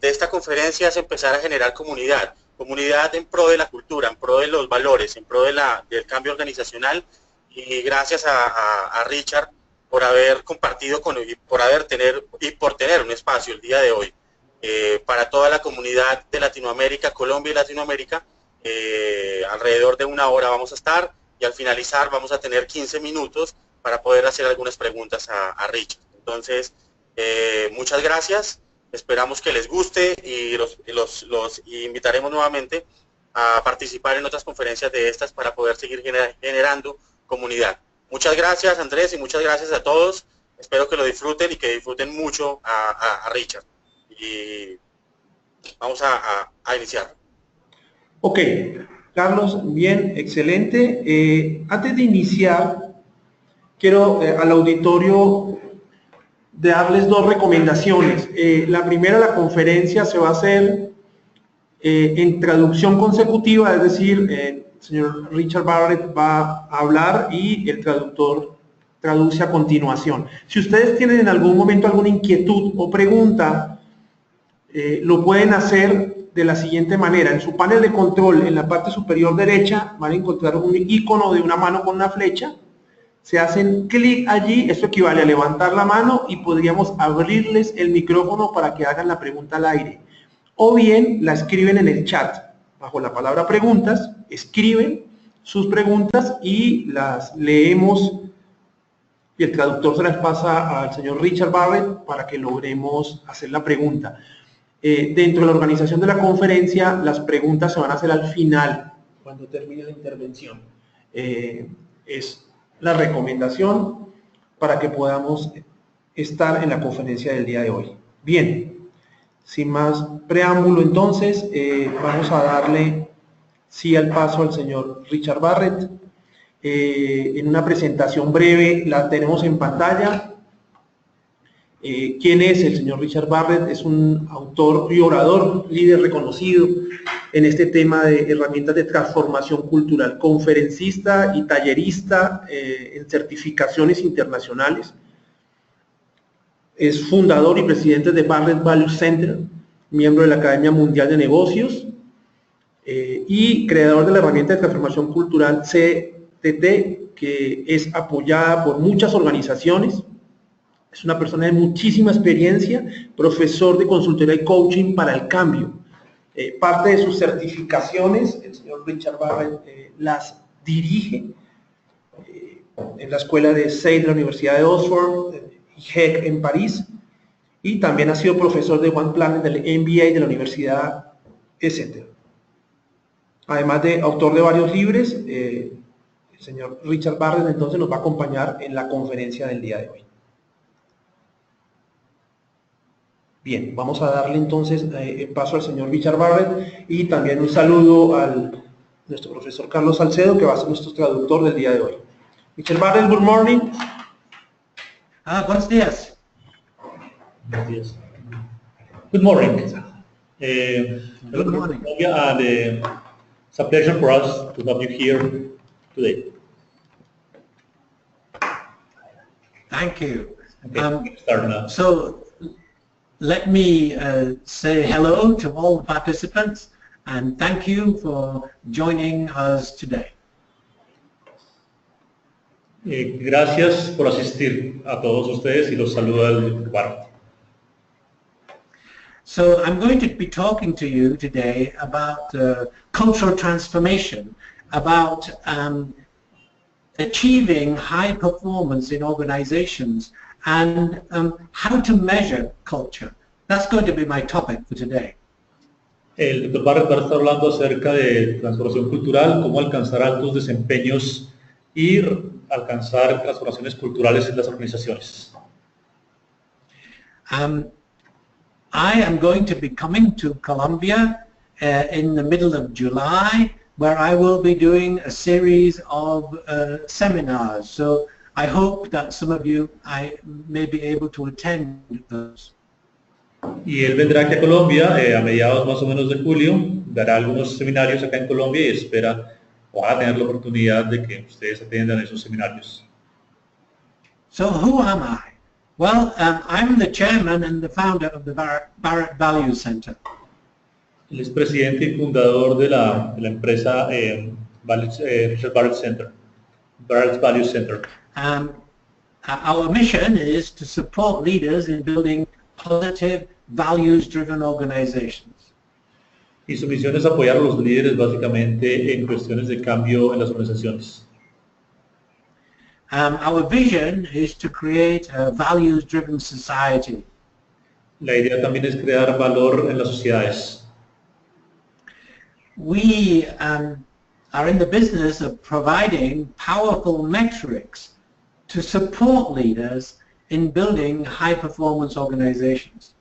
de esta conferencia es empezar a generar comunidad en pro de la cultura, en pro de los valores, en pro del cambio organizacional, y gracias a Richard por haber compartido por tener un espacio el día de hoy para toda la comunidad de Latinoamérica, Colombia y Latinoamérica. Alrededor de 1 hora vamos a estar, y al finalizar vamos a tener 15 minutos para poder hacer algunas preguntas a Richard. Entonces, muchas gracias, esperamos que les guste, y los invitaremos nuevamente a participar en otras conferencias de estas para poder seguir generando comunidad. Muchas gracias, Andrés, y muchas gracias a todos. Espero que lo disfruten y que disfruten mucho a Richard. Y vamos a iniciar. Ok, Carlos, bien, excelente. Antes de iniciar, quiero al auditorio darles 2 recomendaciones. La primera, la conferencia se va a hacer en traducción consecutiva, es decir, el señor Richard Barrett va a hablar y el traductor traduce a continuación. Si ustedes tienen en algún momento alguna inquietud o pregunta, lo pueden hacer de la siguiente manera. En su panel de control, en la parte superior derecha, van a encontrar un icono de una mano con una flecha. Se hacen clic allí, esto equivale a levantar la mano, y podríamos abrirles el micrófono para que hagan la pregunta al aire. O bien la escriben en el chat, bajo la palabra preguntas, escriben sus preguntas y las leemos, y el traductor se las pasa al señor Richard Barrett para que logremos hacer la pregunta. Dentro de la organización de la conferencia, las preguntas se van a hacer al final, cuando termine la intervención. Es la recomendación para que podamos estar en la conferencia del día de hoy. Bien, sin más preámbulo, entonces, vamos a darle sí al paso al señor Richard Barrett. En una presentación breve, la tenemos en pantalla. ¿Quién es el señor Richard Barrett? Es un autor y orador, líder reconocido en este tema de herramientas de transformación cultural, conferencista y tallerista en certificaciones internacionales. Es fundador y presidente de Barret Values Centre, miembro de la Academia Mundial de Negocios y creador de la herramienta de transformación cultural CTT, que es apoyada por muchas organizaciones. Es una persona de muchísima experiencia, profesor de consultoría y coaching para el cambio. Parte de sus certificaciones, el señor Richard Barrett las dirige en la escuela de SEI de la Universidad de Oxford y HEC en París, y también ha sido profesor de One Planet del MBA de la Universidad, etc. Además de autor de varios libros, el señor Richard Barrett entonces nos va a acompañar en la conferencia del día de hoy. Bien, vamos a darle entonces el paso al señor Richard Barrett, y también un saludo a nuestro profesor Carlos Salcedo, que va a ser nuestro traductor del día de hoy. Richard Barrett, good morning. Buenos días. Buenos días. Good morning. Good morning. And it's a pleasure for us to have you here today. Thank you. Okay, start now. So let me say hello to all the participants, and thank you for joining us today. Gracias por asistir a todos ustedes, y los saluda el Barret. So I'm going to be talking to you today about cultural transformation, about achieving high performance in organizations, and how to measure culture. That's going to be my topic for today. El Dr. Barret va a estar hablando acerca de transformación cultural, cómo alcanzar altos desempeños y alcanzar transformaciones culturales en las organizaciones. I am going to be coming to Colombia in the middle of July, where I will be doing a series of seminars. So I hope that some of you may be able to attend those. Y él vendrá aquí a Colombia a mediados más o menos de julio, dará algunos seminarios acá en Colombia y espera ojalá tener la oportunidad de que ustedes atiendan esos seminarios. So who am I? Well, I'm the chairman and the founder of the Barret Values Centre. Él es presidente y fundador de la empresa Richard Barrett Centre, Barret Values Centre. Our mission is to support leaders in building positive, values-driven organizations. Y su misión es apoyar a los líderes básicamente en cuestiones de cambio en las organizaciones. Our vision is to create a values-driven society. La idea también es crear valor en las sociedades. We are in the business of providing powerful metrics to support leaders in building high-performance organizations.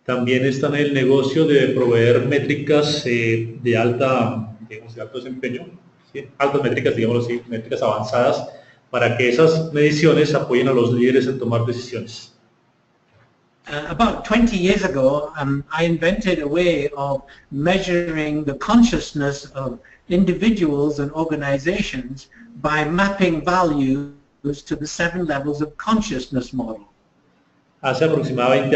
También están en el negocio de proveer métricas de alto desempeño, ¿sí? Altas métricas, digámoslo así, métricas avanzadas, para que esas mediciones apoyen a los líderes en tomar decisiones. About 20 years ago, I invented a way of measuring the consciousness of individuals and organizations by mapping values to the 7 levels of consciousness model. Hace aproximadamente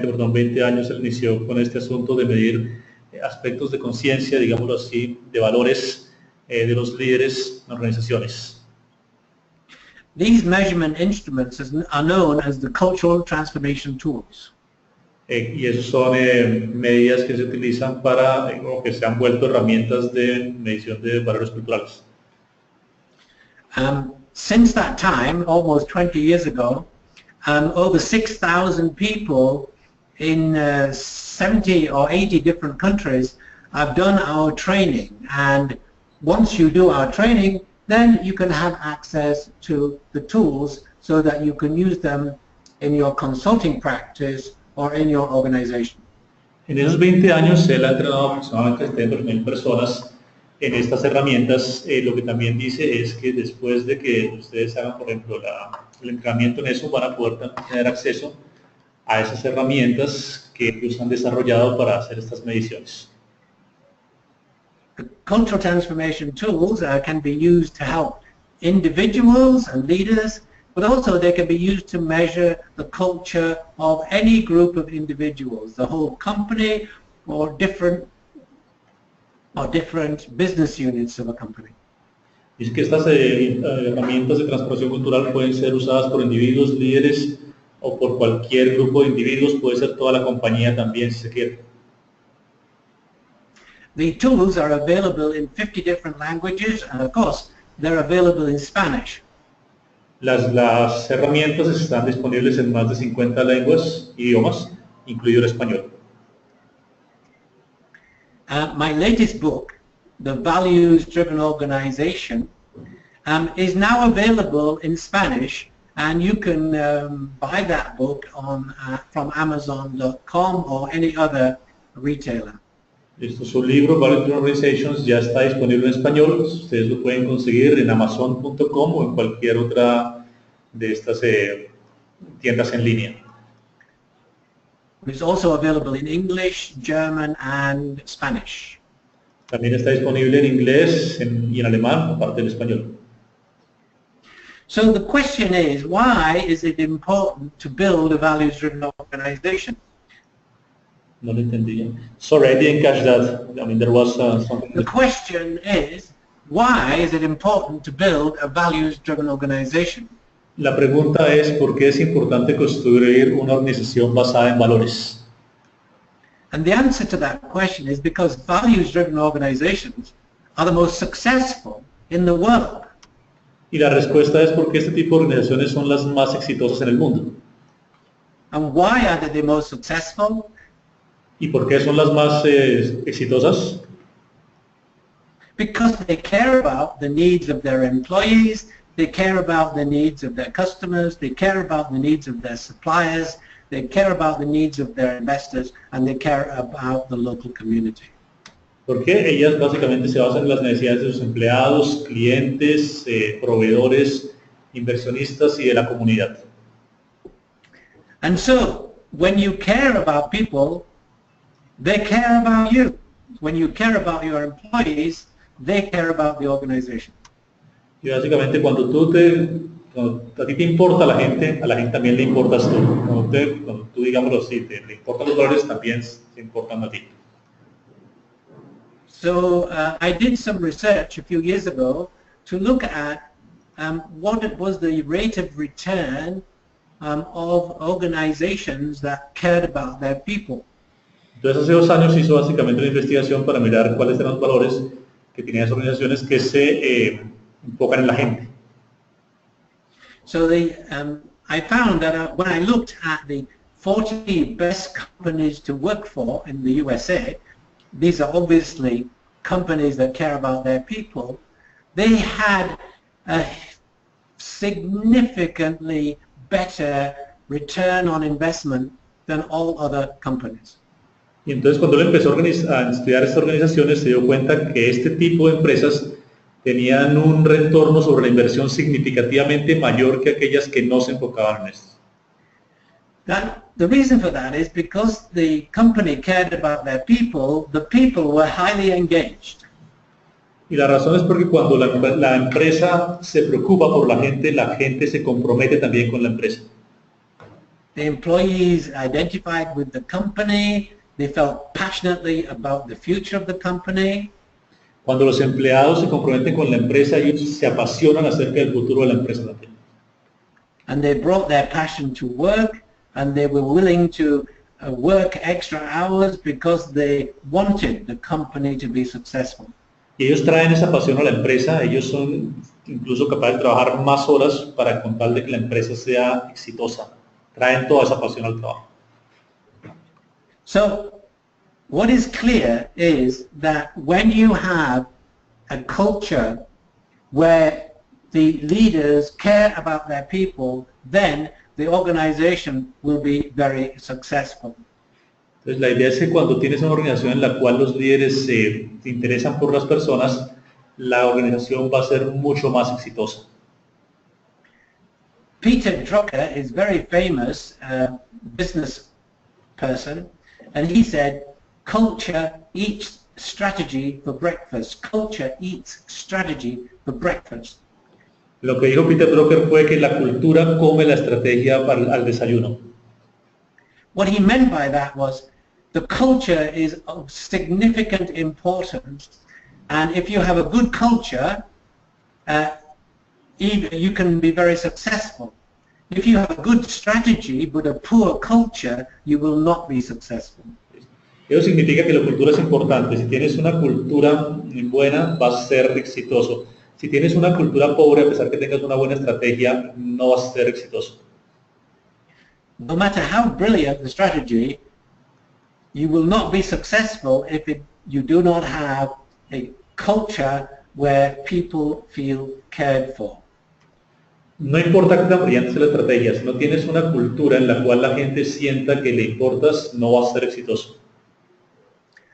20 años él inició con este asunto de medir aspectos de conciencia, digámoslo así, de valores de los líderes en organizaciones. These measurement instruments are known as the cultural transformation tools. Y esos son medidas que se utilizan para, o que se han vuelto herramientas de medición de valores culturales. Since that time, almost 20 years ago, over 6,000 people in 70 or 80 different countries have done our training, and once you do our training, then you can have access to the tools so that you can use them in your consulting practice or in your organization. En esos 20 años él ha entrenado aproximadamente 70.000 personas en estas herramientas. Lo que también dice es que después de que ustedes hagan, por ejemplo, el entrenamiento en eso, van a poder tener acceso a esas herramientas que ellos han desarrollado para hacer estas mediciones. The cultural transformation tools can be used to help individuals and leaders, but also they can be used to measure the culture of any group of individuals, the whole company, or different business units of a company. Dice que estas herramientas de transformación cultural pueden ser usadas por individuos, líderes o por cualquier grupo de individuos, puede ser toda la compañía también si se quiere. The tools are available in 50 different languages, and of course they're available in Spanish. Las herramientas están disponibles en más de 50 idiomas, incluido el español. My latest book, The Values-Driven Organization, is now available in Spanish, and you can buy that book from Amazon.com or any other retailer. Su libro, Values-Driven Organizations, ya está disponible en español. Ustedes lo pueden conseguir en Amazon.com o en cualquier otra de estas tiendas en línea. It's also available in English, German, and Spanish. También está disponible en inglés y en alemán, aparte del español. So the question is, why is it important to build a values-driven organization? No lo entendí. Sorry, I didn't catch that. I mean, there was something. The question is, why is it important to build a values-driven organization? La pregunta es, ¿por qué es importante construir una organización basada en valores? And the answer to that question is because values-driven organizations are the most successful in the world. Y la respuesta es porque este tipo de organizaciones son las más exitosas en el mundo. And why are they the most successful? ¿Y por qué son las más exitosas? Because they care about the needs of their employees, they care about the needs of their customers, they care about the needs of their suppliers, they care about the needs of their investors, and they care about the local community. Porque ellas básicamente se basan en las necesidades de sus empleados, clientes, proveedores, inversionistas y de la comunidad. And so, when you care about people, they care about you. When you care about your employees, they care about the organization. Y básicamente cuando tú te cuando a ti te importa la gente, a la gente también le importas tú. Cuando tú digámoslo así, le importan los valores, también te importan a ti. So I did some research a few years ago to look at what it was the rate of return of organizations that cared about their people. Entonces hace 2 años hizo básicamente una investigación para mirar cuáles eran los valores que tenían esas organizaciones que se enfocan en la gente. So I found that when I looked at the 40 best companies to work for in the USA, these are obviously companies that care about their people, they had a significantly better return on investment than all other companies. Y entonces cuando él empezó a estudiar estas organizaciones se dio cuenta que este tipo de empresas tenían un retorno sobre la inversión significativamente mayor que aquellas que no se enfocaban en esto. The reason for that is because the company cared about their people, the people were highly engaged. Y la razón es porque cuando la empresa se preocupa por la gente se compromete también con la empresa. The employees identified with the company, they felt passionately about the future of the company. Cuando los empleados se comprometen con la empresa, ellos se apasionan acerca del futuro de la empresa también. And they brought their passion to work, and they were willing to work extra hours because they wanted the company to be successful. Y ellos traen esa pasión a la empresa, ellos son incluso capaces de trabajar más horas para con tal de que la empresa sea exitosa. Traen toda esa pasión al trabajo. So, what is clear is that when you have a culture where the leaders care about their people, then the organization will be very successful. Entonces la idea es que cuando tienes una organización en la cual los líderes se interesan por las personas, la organización va a ser mucho más exitosa. Peter Drucker is very famous business person, and he said, culture eats strategy for breakfast. Culture eats strategy for breakfast. Lo que dijo Peter Drucker fue que la cultura come la estrategia al desayuno. What he meant by that was the culture is of significant importance, and if you have a good culture, you can be very successful. If you have a good strategy but a poor culture, you will not be successful. Eso significa que la cultura es importante. Si tienes una cultura buena, vas a ser exitoso. Si tienes una cultura pobre, a pesar que tengas una buena estrategia, no vas a ser exitoso. No matter how brilliant the strategy, you will not be successful if you do not have a culture where people feel cared for. No importa qué tan brillante sea la estrategia, si no tienes una cultura en la cual la gente sienta que le importas, no vas a ser exitoso.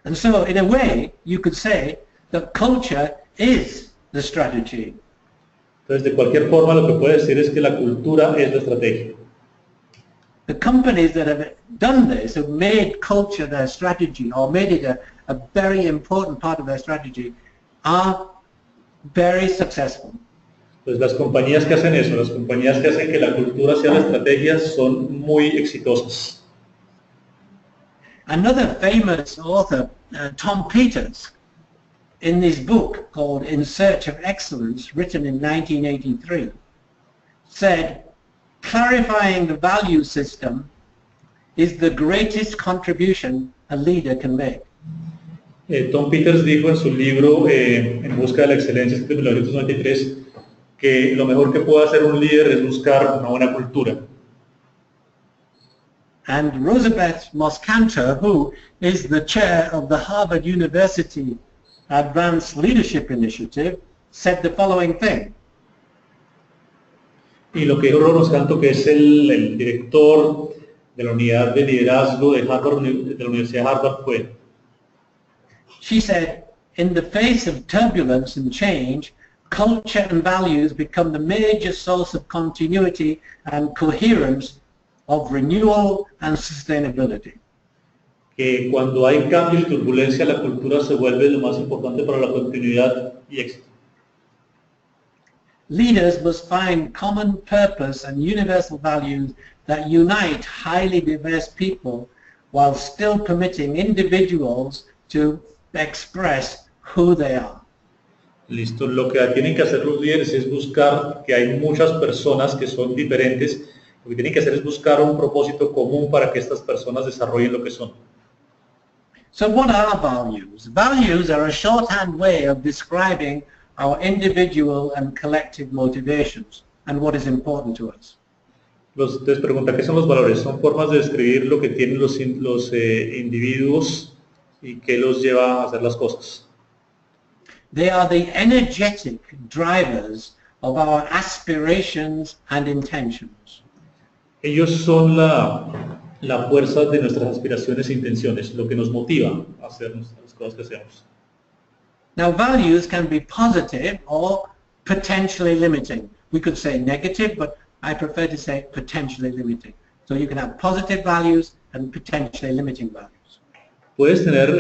And so, in a way, you could say that culture is the strategy. Entonces, de cualquier forma, lo que puedes decir es que la cultura es la estrategia. The companies that have done this, have made culture their strategy or made it a very important part of their strategy, are very successful. Pues las compañías que hacen eso, las compañías que hacen que la cultura sea la estrategia, son muy exitosas. Another famous author, Tom Peters, in this book called In Search of Excellence, written in 1983, said, clarifying the value system is the greatest contribution a leader can make. Tom Peters dijo en su libro En busca de la excelencia, escrito en 1993, que lo mejor que puede hacer un líder es buscar una buena cultura. And Rosabeth Moscantor, who is the chair of the Harvard University Advanced Leadership Initiative, said the following thing. Y lo que dijo Moscantor, que es el director de la unidad de liderazgo de Harvard, de la Universidad de Harvard, fue. She said, in the face of turbulence and change, culture and values become the major source of continuity and coherence of renewal and sustainability. Que cuando hay cambio y turbulencia, la cultura se vuelve lo más importante para la continuidad y éxito. Leaders must find common purpose and universal values that unite highly diverse people while still permitting individuals to express who they are. Listo, lo que tienen que hacer los líderes es buscar que hay muchas personas que son diferentes. Lo que tienen que hacer es buscar un propósito común para que estas personas desarrollen lo que son. So what are values? Values are a shorthand way of describing our individual and collective motivations and what is important to us. Les pregunta, ¿qué son los valores? Son formas de describir lo que tienen los individuos y qué los lleva a hacer las cosas. They are the energetic drivers of our aspirations and intentions. Ellos son la fuerza de nuestras aspiraciones e intenciones, lo que nos motiva a hacer las cosas que hacemos. Now, values can be positive or potentially limiting. We could say negative, but I prefer to say potentially limiting. So you can have positive values and potentially limiting values. Puedes tener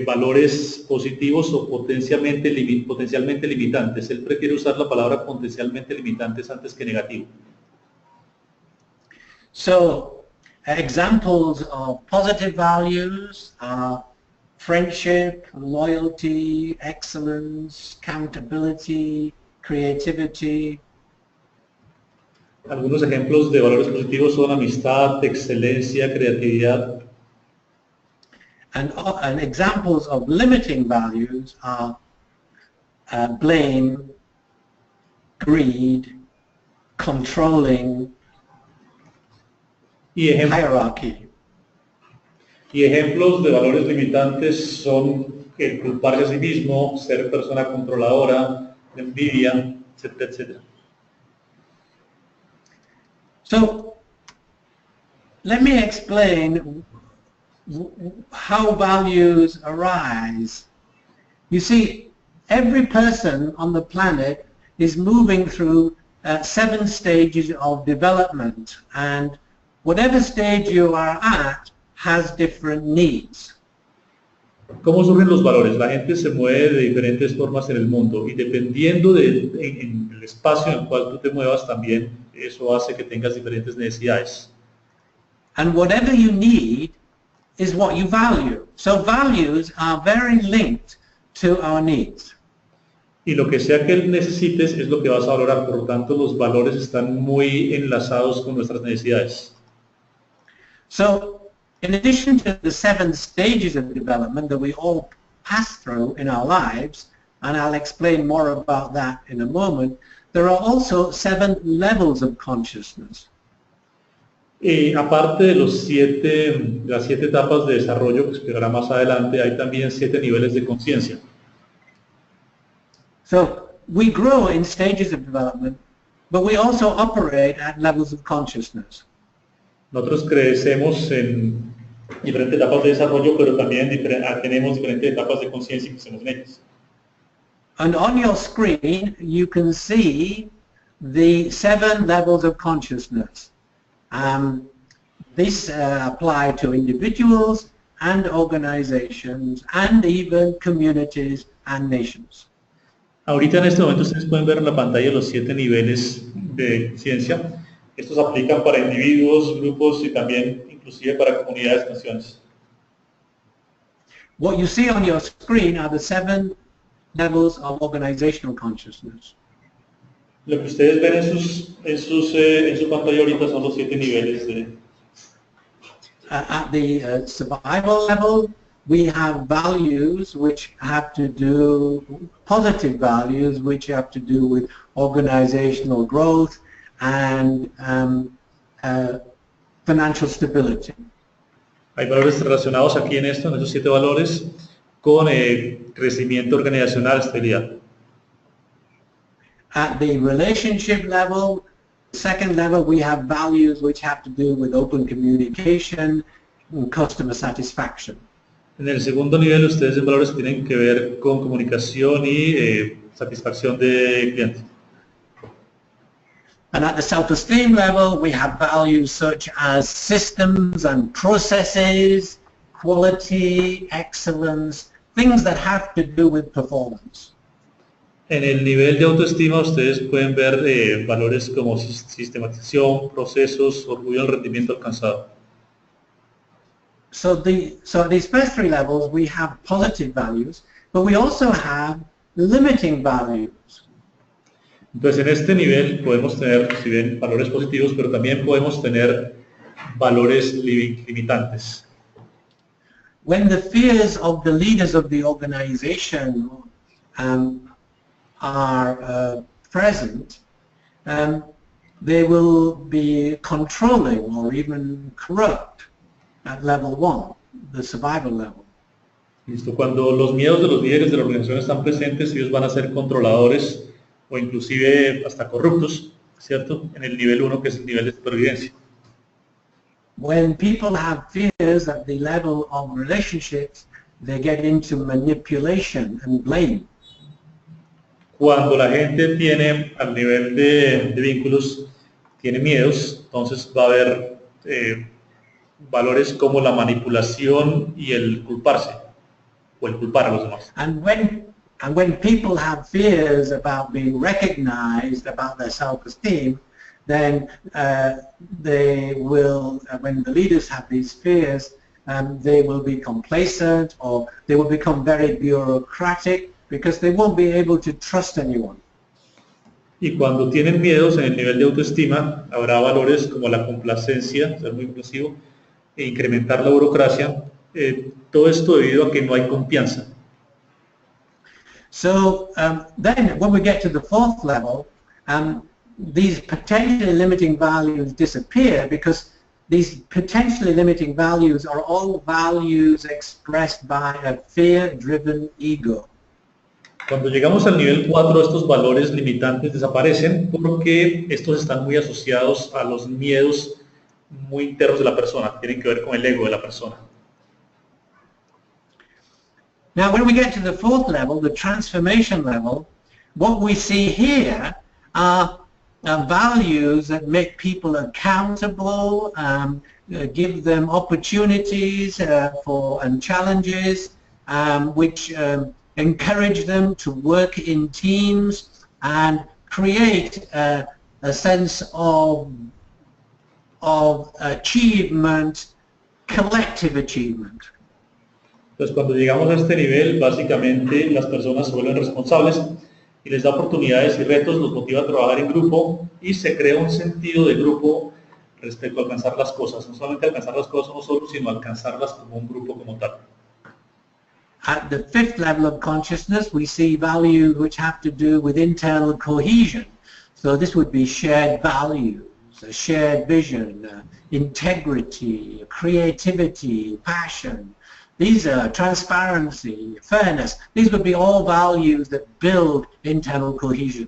valores positivos o potencialmente limitantes. Él prefiere usar la palabra potencialmente limitantes antes que negativo. So, examples of positive values are friendship, loyalty, excellence, accountability, creativity. Algunos ejemplos de valores positivos son amistad, excelencia, creatividad. And examples of limiting values are blame, greed, controlling, hierarchy. Y ejemplos de valores limitantes son el culparse a sí mismo, ser persona controladora, envidia, etcétera, etcétera. So, let me explain how values arise. You see, every person on the planet is moving through 7 stages of development, and whatever stage you are at has different needs. ¿Cómo surgen los valores? La gente se mueve de diferentes formas en el mundo y dependiendo del espacio en el cual tú te muevas también, eso hace que tengas diferentes necesidades. And whatever you need is what you value. So values are very linked to our needs. Y lo que sea que necesites es lo que vas a valorar, por lo tanto los valores están muy enlazados con nuestras necesidades. So, in addition to the 7 stages of development that we all pass through in our lives, and I'll explain more about that in a moment, there are also 7 levels of consciousness. Y aparte de las 7 etapas de desarrollo que explicará más adelante, hay también 7 niveles de conciencia. So, we grow in stages of development, but we also operate at levels of consciousness. Nosotros crecemos en diferentes etapas de desarrollo, pero también tenemos diferentes etapas de conciencia y crecemos en ellas. And on your screen, you can see the 7 levels of consciousness. This apply to individuals and organizations and even communities and nations. Ahorita en este momento ustedes pueden ver en la pantalla los 7 niveles de conciencia. Estos aplican para individuos, grupos y también inclusive para comunidades, naciones. What you see on your screen are the 7 levels of organizational consciousness. Lo que ustedes ven en su pantalla ahorita son los 7 niveles de... At the survival level, we have values which have to do, positive values which have to do with organizational growth and financial stability. Hay valores relacionados aquí en esos 7 valores, con crecimiento organizacional, estabilidad. At the relationship level, second level, we have values which have to do with open communication and customer satisfaction. En el segundo nivel, ustedes ven valores que tienen que ver con comunicación y satisfacción de cliente. And at the self-esteem level, we have values such as systems and processes, quality, excellence, things that have to do with performance. En el nivel de autoestima ustedes pueden ver valores como sistematización, procesos, orgullo del rendimiento alcanzado. So these first three levels we have positive values, but we also have limiting values. Entonces en este nivel podemos tener, si bien, valores positivos, pero también podemos tener valores limitantes. When the fears of the leaders of the organization are present, they will be controlling or even corrupt at level 1, the survival level. Listo. Cuando los miedos de los líderes de la organización están presentes, ellos van a ser controladores o inclusive hasta corruptos, ¿cierto? En el nivel 1, que es el nivel de supervivencia. When people have fears at the level of relationships, they get into manipulation and blame. Cuando la gente tiene, al nivel de vínculos, tiene miedos, entonces va a haber valores como la manipulación y el culparse, o el culpar a los demás. And when people have fears about being recognized, about their self-esteem, then they will, when the leaders have these fears, they will be complacent, or they will become very bureaucratic, because they won't be able to trust anyone. Y cuando tienen miedos en el nivel de autoestima, habrá valores como la complacencia, ser muy inclusivo, e incrementar la burocracia, todo esto debido a que no hay confianza. So then when we get to the fourth level, these potentially limiting values disappear, because these potentially limiting values are all values expressed by a fear-driven ego. Cuando llegamos al nivel 4, estos valores limitantes desaparecen porque estos están muy asociados a los miedos muy internos de la persona, tienen que ver con el ego de la persona. Now when we get to the fourth level, the transformation level, what we see here are values that make people accountable, give them opportunities and challenges, which encourage them to work in teams and create a sense of achievement, collective achievement. Entonces cuando llegamos a este nivel, básicamente las personas se vuelven responsables y les da oportunidades y retos, los motiva a trabajar en grupo y se crea un sentido de grupo respecto a alcanzar las cosas, no solamente alcanzar las cosas uno solo, sino alcanzarlas como un grupo como tal. At the fifth level of consciousness, we see values which have to do with internal cohesion. So this would be shared values, a shared vision, integrity, creativity, passion. These are transparency, fairness. These would be all values that build internal cohesion.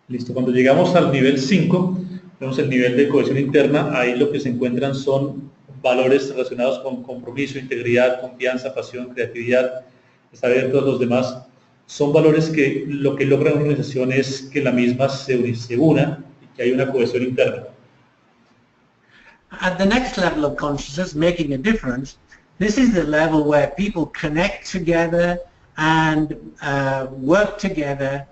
Listo, cuando llegamos al nivel 5, vemos el nivel de cohesión interna, ahí lo que se encuentran son valores relacionados con compromiso, integridad, confianza, pasión, creatividad, estar dentro de los demás. Son valores que lo que logra una organización es que la misma se una y que hay una cohesión interna. At the next level of consciousness, making a difference, this is the level where people connect together and work together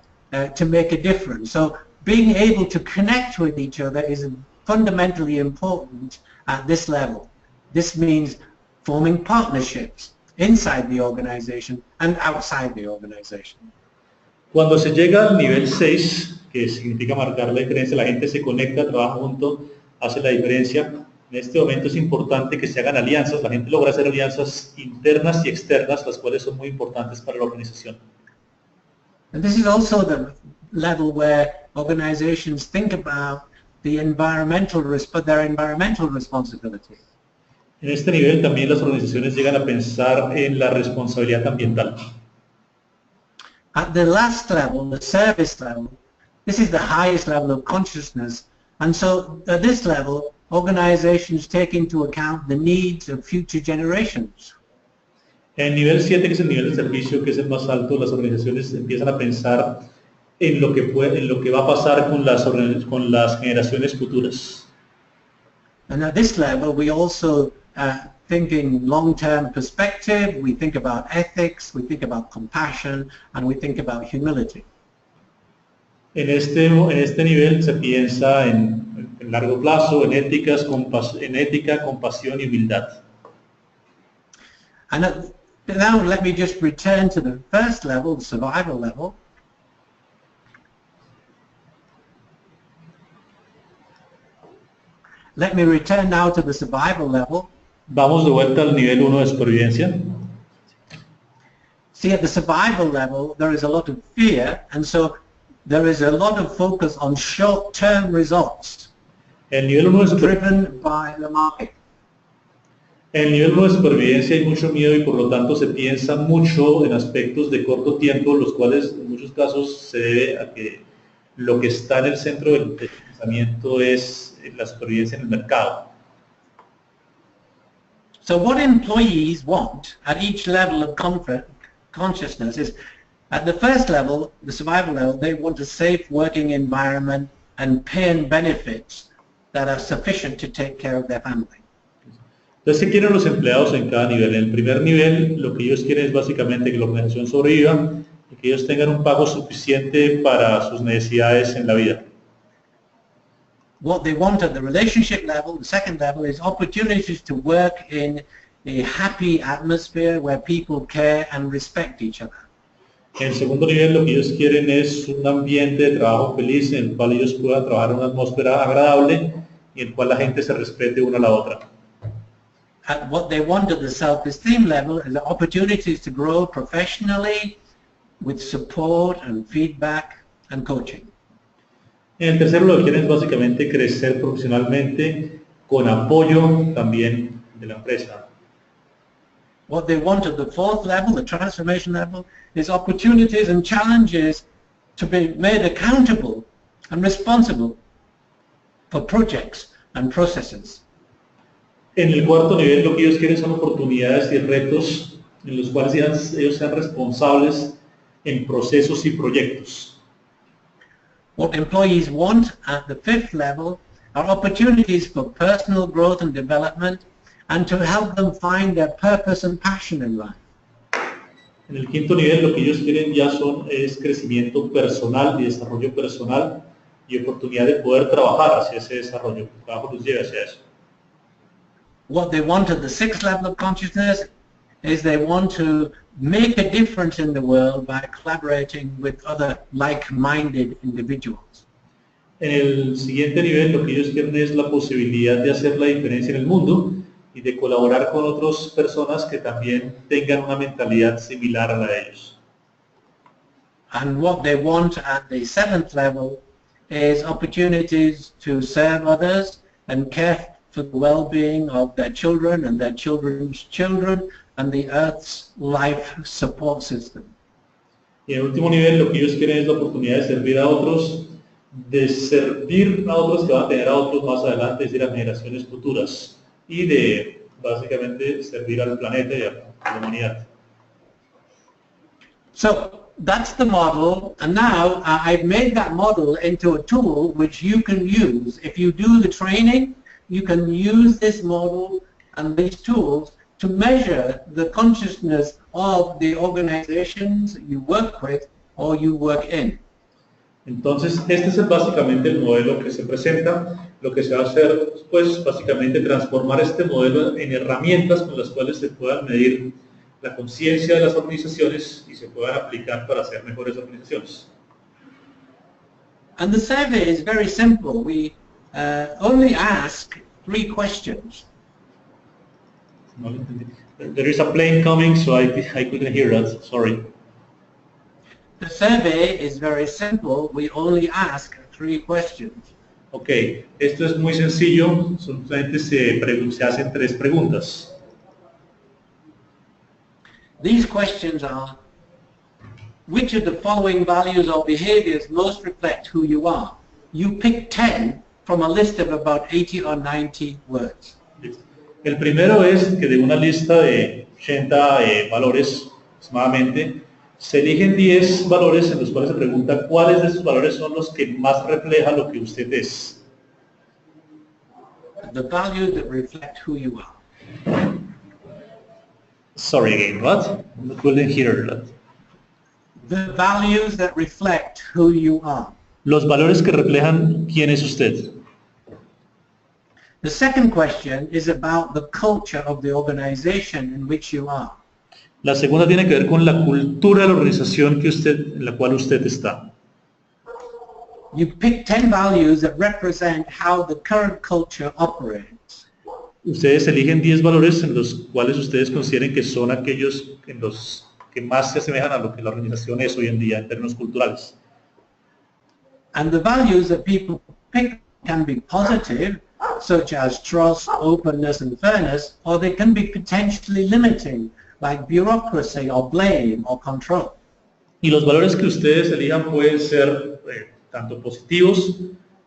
to make a difference. So being able to connect with each other is fundamentally important at this level. This means forming partnerships inside the organization and outside the organization. Cuando se llega al nivel 6, que significa marcar la diferencia, la gente se conecta, trabaja junto, hace la diferencia. En este momento es importante que se hagan alianzas, la gente logra hacer alianzas internas y externas, las cuales son muy importantes para la organización. And this is also the level where organizations think about the their environmental responsibility. En este nivel también las organizaciones llegan a pensar en la responsabilidad ambiental. At the last level, the service level, this is the highest level of consciousness, and so at this level, organizations take into account the needs of future generations. En nivel 7, que es el nivel de servicio, que es el más alto, las organizaciones empiezan a pensar en lo que va a pasar con las generaciones futuras. And at this level, we also think in long-term perspective, we think about ethics, we think about compassion, and we think about humility. En este nivel se piensa en largo plazo, en ética, compasión y humildad. And now let me just return to the first level, the survival level. Let me return now to the survival level. Vamos de vuelta al nivel 1 de supervivencia. See, at the survival level, there is a lot of fear, and so there is a lot of focus on short-term results El nivel 1 de driven by the market. En el nivel 1 de supervivencia hay mucho miedo y por lo tanto se piensa mucho en aspectos de corto tiempo, los cuales en muchos casos se debe a que lo que está en el centro del pensamiento es la supervivencia en el mercado. So what employees want at each level of consciousness is, at the first level, the survival level, they want a safe working environment and pay and benefits that are sufficient to take care of their family. Entonces, ¿qué quieren los empleados en cada nivel? En el primer nivel, lo que ellos quieren es básicamente que la organización sobreviva y que ellos tengan un pago suficiente para sus necesidades en la vida. What they want at the relationship level, the second level, is opportunities to work in a happy atmosphere where people care and respect each other. En el segundo nivel, lo que ellos quieren es un ambiente de trabajo feliz en el cual ellos puedan trabajar en una atmósfera agradable y en el cual la gente se respete una a la otra. And what they want at the self-esteem level is the opportunities to grow professionally with support and feedback and coaching. En el tercero, lo que quieren es básicamente crecer profesionalmente con apoyo también de la empresa. What they want at the fourth level, the transformation level, is opportunities and challenges to be made accountable and responsible for projects and processes. En el cuarto nivel, lo que ellos quieren son oportunidades y retos en los cuales ellos sean responsables en procesos y proyectos. What employees want at the fifth level are opportunities for personal growth and development and to help them find their purpose and passion in life. En el quinto nivel, lo que ellos quieren ya es crecimiento personal y desarrollo personal y oportunidad de poder trabajar hacia ese desarrollo. El trabajo los lleva hacia eso. What they want at the sixth level of consciousness is they want to make a difference in the world by collaborating with other like-minded individuals. En el siguiente nivel, lo que ellos quieren es la posibilidad de hacer la diferencia en el mundo y de colaborar con otras personas que también tengan una mentalidad similar a la de ellos. And what they want at the seventh level is opportunities to serve others and care for the well-being of their children and their children's children and the Earth's life support system. Y en el último nivel, lo que ellos quieren es la oportunidad de servir a otros, que van a tener a otros más adelante, es decir, a generaciones futuras, y de básicamente servir al planeta y a la humanidad. So that's the model, and now I've made that model into a tool which you can use. If you do the training, you can use this model and these tools to measure the consciousness of the organizations you work with or you work in. Entonces, este es básicamente el modelo que se presenta. Lo que se va a hacer, pues, básicamente transformar este modelo en herramientas con las cuales se puedan medir la conciencia de las organizaciones y se puedan aplicar para hacer mejores organizaciones. And the survey is very simple. We only ask 3 questions. There is a plane coming, so I couldn't hear that, sorry. The survey is very simple. We only ask 3 questions. Ok, esto es muy sencillo, solamente se hacen 3 preguntas. These questions are, which of the following values or behaviors most reflect who you are? You pick 10 from a list of about 80 or 90 words. El primero es que de una lista de 80 valores aproximadamente, se eligen 10 valores en los cuales se pregunta cuáles de esos valores son los que más reflejan lo que usted es. The values that reflect who you are. Sorry again, what? I couldn't hear that. The values that reflect who you are. Los valores que reflejan quién es usted. The second question is about the culture of the organization in which you are. La segunda tiene que ver con la cultura de la organización en la cual usted está. You pick 10 values that represent how the current culture operates. Ustedes eligen 10 valores en los cuales ustedes consideren que son aquellos en los que más se asemejan a lo que la organización es hoy en día en términos culturales. And the values that people pick can be positive, such as trust, openness and fairness, or they can be potentially limiting, like bureaucracy or blame or control. Y los valores que ustedes elijan pueden ser tanto positivos,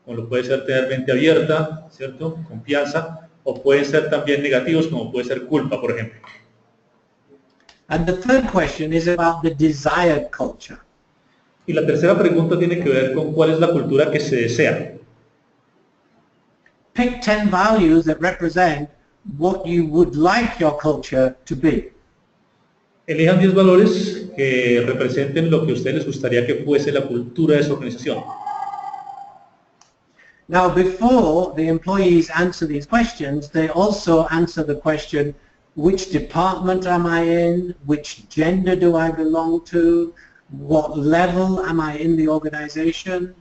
como lo puede ser tener mente abierta, ¿cierto? Confianza, o pueden ser también negativos, como puede ser culpa, por ejemplo. And the third question is about the desired culture. Y la tercera pregunta tiene que ver con cuál es la cultura que se desea. Pick 10 values that represent what you would like your culture to be. Elijan 10 valores que representen lo que a ustedes les gustaría que fuese la cultura de su organización. Now, before the employees answer these questions, they also answer the question, which department am I in? Which gender do I belong to? What level am I in the organization?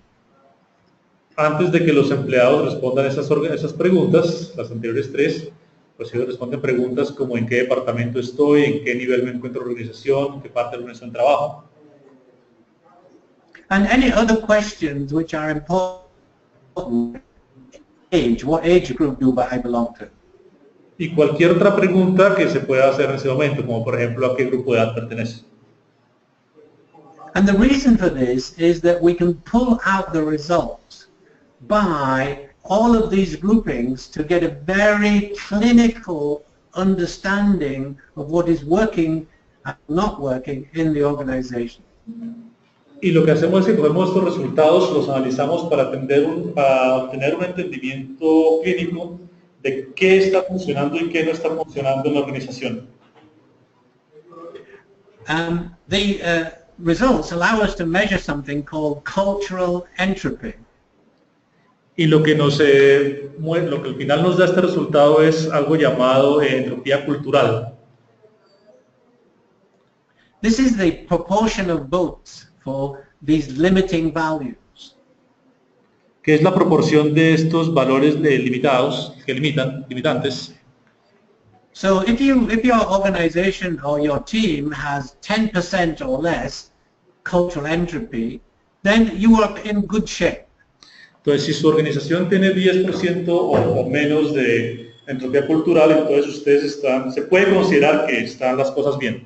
Antes de que los empleados respondan esas preguntas, las anteriores tres, pues ellos responden preguntas como en qué departamento estoy, en qué nivel me encuentro en la organización, en qué parte de la organización trabajo. And any other questions which are important. Age, what age group do I belong to? Y cualquier otra pregunta que se pueda hacer en ese momento, como por ejemplo a qué grupo de edad pertenece. And the reason for this is that we can pull out the results by all of these groupings to get a very clinical understanding of what is working and not working in the organization. Y lo que hacemos es que cogemos estos resultados, los analizamos para obtener un entendimiento clínico de qué está funcionando y qué no está funcionando en la organización. The results allow us to measure something called cultural entropy. Y lo que al final nos da este resultado es algo llamado entropía cultural. This is the proportion of votes for these limiting values. Que es la proporción de estos valores limitados, limitantes. So if your organization or your team has 10% or less cultural entropy, then you are in good shape. Entonces, si su organización tiene 10% o menos de entropía cultural, entonces ustedes se puede considerar que están las cosas bien.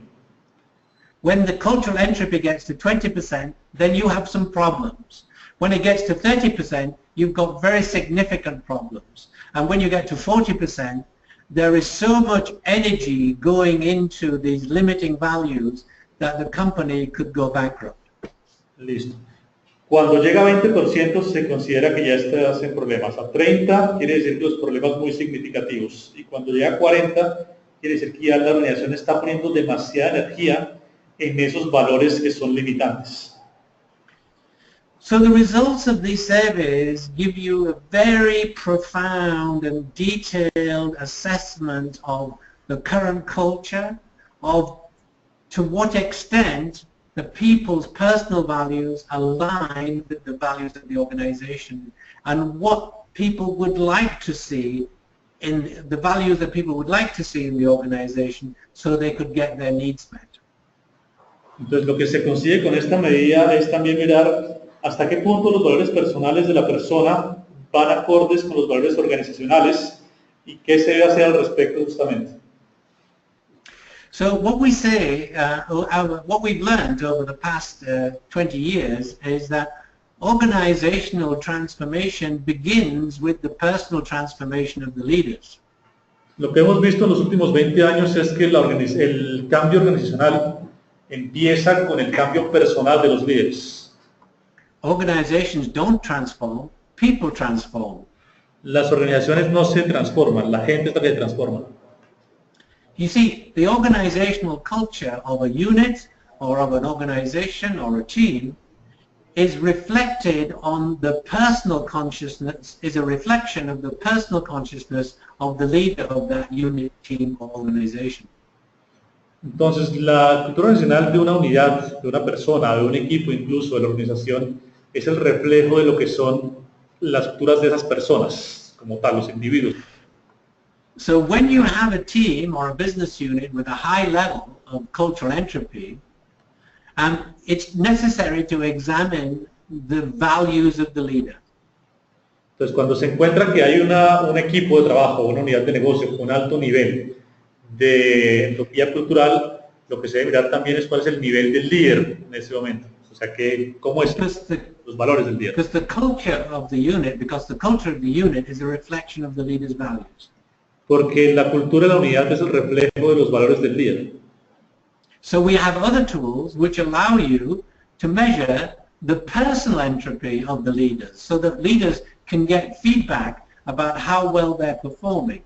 When the cultural entropy gets to 20%, then you have some problems. When it gets to 30%, you've got very significant problems. And when you get to 40%, there is so much energy going into these limiting values that the company could go bankrupt. Listo. Cuando llega a 20% se considera que ya estás en problemas. A 30 quiere decir que los problemas muy significativos. Y cuando llega a 40 quiere decir que ya la organización está poniendo demasiada energía en esos valores que son limitantes. So the results of these surveys give you a very profound and detailed assessment of the current culture, of to what extent the people's personal values align with the values of the organization, and what people would like to see in the values that people would like to see in the organization so they could get their needs met. Entonces lo que se consigue con esta medida es también mirar hasta qué punto los valores personales de la persona van acordes con los valores organizacionales y qué se debe hacer al respecto justamente. So what we say, what we've learned over the past 20 years is that organizational transformation begins with the personal transformation of the leaders. Lo que hemos visto en los últimos 20 años es que el cambio organizacional empieza con el cambio personal de los líderes. Organizations don't transform, people transform. Las organizaciones no se transforman, la gente es la que se transforma. You see, the organizational culture of a unit or of an organization or a team is reflected on the personal consciousness, is a reflection of the personal consciousness of the leader of that unit, team or organization. Entonces, la cultura organizacional de una unidad, de una persona, de un equipo, incluso de la organización, es el reflejo de lo que son las culturas de esas personas, como tal, los individuos. So when you have a team or a business unit with a high level of cultural entropy, it's necessary to examine the values of the leader. Entonces, cuando se encuentra que hay un equipo de trabajo, una unidad de negocio con alto nivel de entropía cultural, lo que se debe mirar también es cuál es el nivel del líder en ese momento. O sea, cómo es los valores del líder. Because the culture of the unit is a reflection of the leader's values. Porque la cultura de la unidad es el reflejo de los valores del líder. So we have other tools which allow you to measure the personal entropy of the leaders, so that leaders can get feedback about how well they're performing.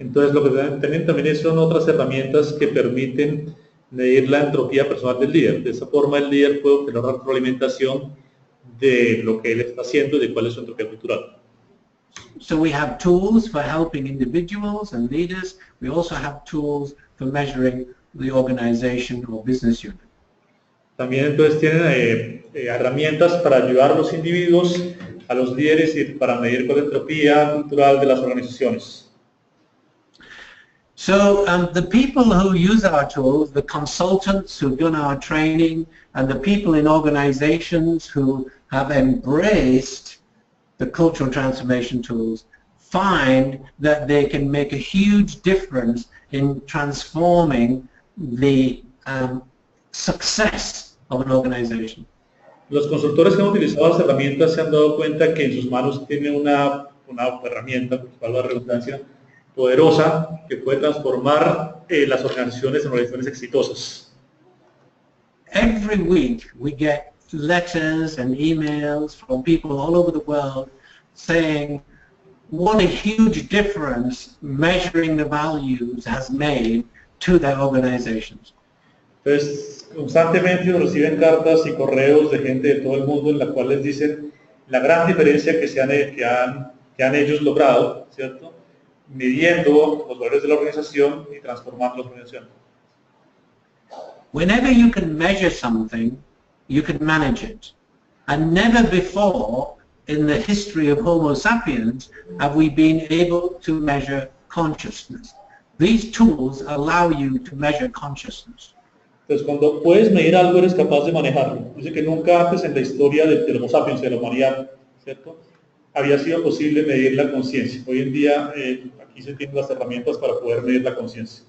Entonces lo que tienen también son otras herramientas que permiten medir la entropía personal del líder. De esa forma el líder puede obtener una retroalimentación de lo que él está haciendo y de cuál es su entropía cultural. So we have tools for helping individuals and leaders. We also have tools for measuring the organization or business unit. También entonces tienen herramientas para ayudar a los individuos, a los líderes y para medir cuál es la entropía cultural de las organizaciones. So the people who use our tools, the consultants who've done our training, and the people in organizations who have embraced the cultural transformation tools, find that they can make a huge difference in transforming the success of an organization. Los consultores que han utilizado las herramientas se han dado cuenta que en sus manos tienen una herramienta, para la redundancia, poderosa que puede transformar las organizaciones en organizaciones exitosas. Every week we get letters and emails from people all over the world saying what a huge difference measuring the values has made to their organizations. Entonces, constantemente reciben cartas y correos de gente de todo el mundo en la cual les dicen la gran diferencia que han ellos logrado, ¿cierto? Midiendo los valores de la organización y transformando la organización. Whenever you can measure something, you can manage it. And never before in the history of Homo sapiens have we been able to measure consciousness. These tools allow you to measure consciousness. Entonces, cuando puedes medir algo, eres capaz de manejarlo. Dice que nunca antes en la historia del Homo sapiens, de la humanidad, ¿cierto?, había sido posible medir la conciencia. Hoy en día, aquí se tienen las herramientas para poder medir la conciencia.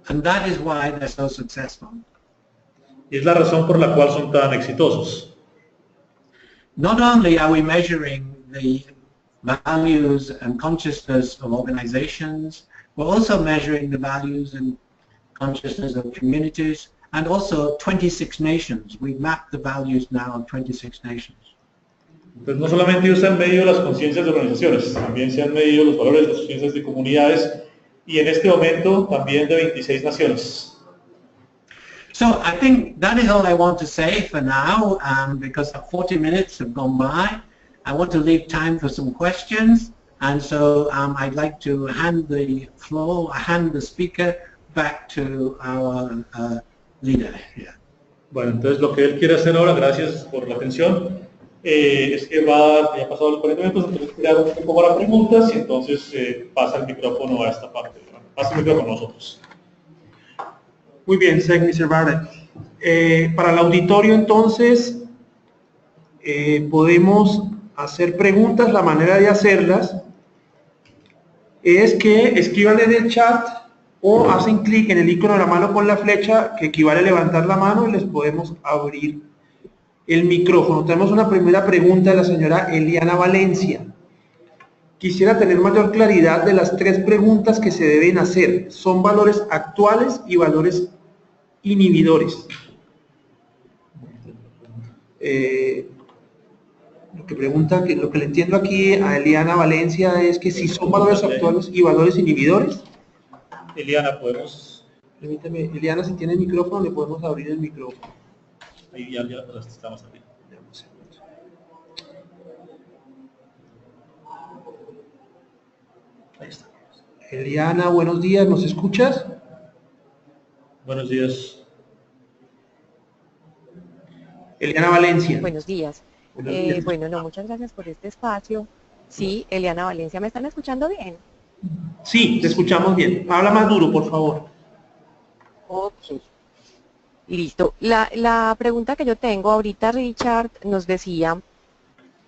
And that is why they're so successful. Y es la razón por la cual son tan exitosos. Not only are we measuring the values and consciousness of organizations, we're also measuring the values and consciousness of communities, and also 26 nations. We've mapped the values now of 26 nations. Entonces, no solamente se han medido las conciencias de organizaciones, también se han medido los valores de las conciencias de comunidades, y en este momento también de 26 naciones. So I think that is all I want to say for now, because 40 minutes have gone by. I want to leave time for some questions, and so I'd like to hand the speaker back to our leader here. Bueno, entonces lo que él quiere hacer ahora, gracias por la atención, es que ya pasado los 40 minutos, entonces quiere dar un tiempo para preguntas y entonces pasa el micrófono a esta parte. Pasa el micrófono a nosotros. Muy bien, Mr. Barrett. Para el auditorio, entonces, podemos hacer preguntas. La manera de hacerlas es que escriban en el chat o hacen clic en el icono de la mano con la flecha, que equivale a levantar la mano, y les podemos abrir el micrófono. Tenemos una primera pregunta de la señora Eliana Valencia. Quisiera tener mayor claridad de las 3 preguntas que se deben hacer. Son valores actuales y valores inhibidores. Lo que le entiendo aquí a Eliana Valencia es que si son valores actuales y valores inhibidores. Eliana, podemos... Permítame, Eliana, si tiene el micrófono, le podemos abrir el micrófono. Ahí ya las estamos abriendo. Ahí está. Eliana, buenos días, ¿nos escuchas? Buenos días. Eliana Valencia. Buenos días. Buenos días. Bueno, no, muchas gracias por este espacio. Sí, Eliana Valencia, ¿me están escuchando bien? Sí, te escuchamos bien. Habla más duro, por favor. Ok. Listo. La pregunta que yo tengo, ahorita Richard nos decía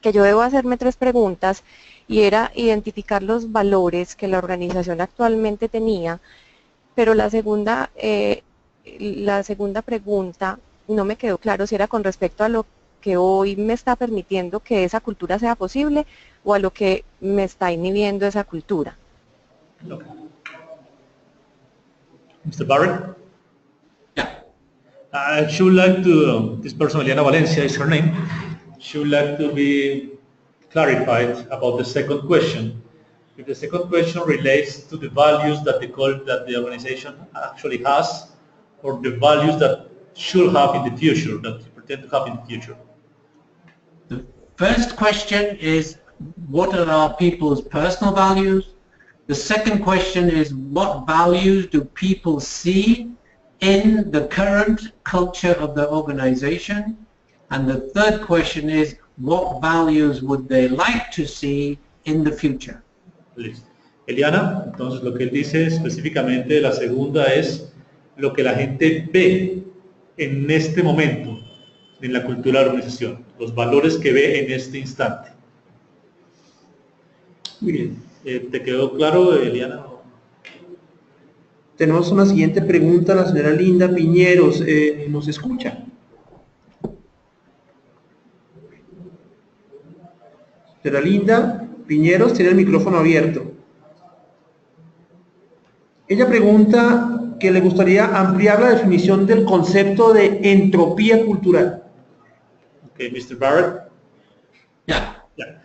que yo debo hacerme 3 preguntas y era identificar los valores que la organización actualmente tenía, pero la segunda pregunta no me quedó claro si era con respecto a lo que hoy me está permitiendo que esa cultura sea posible o a lo que me está inhibiendo esa cultura. Okay. Mr. Barrett? Yeah. I should like to, this person, Eliana Valencia is her name, should like to be clarified about the second question. If the second question relates to the values that the organization actually has, or the values that should have in the future, that you pretend to have in the future. The first question is, what are our people's personal values? The second question is, what values do people see in the current culture of the organization? And the third question is, what values would they like to see in the future? Listo. Eliana, entonces lo que él dice específicamente, la segunda es lo que la gente ve en este momento en la cultura de la organización, los valores que ve en este instante. Muy bien. ¿Te quedó claro, Eliana? Tenemos una siguiente pregunta, la señora Linda Piñeros. ¿Nos escucha? Señora Linda Piñeros tiene el micrófono abierto. Ella pregunta que le gustaría ampliar la definición del concepto de entropía cultural. Okay, Mr. Barrett? Yeah. Yeah.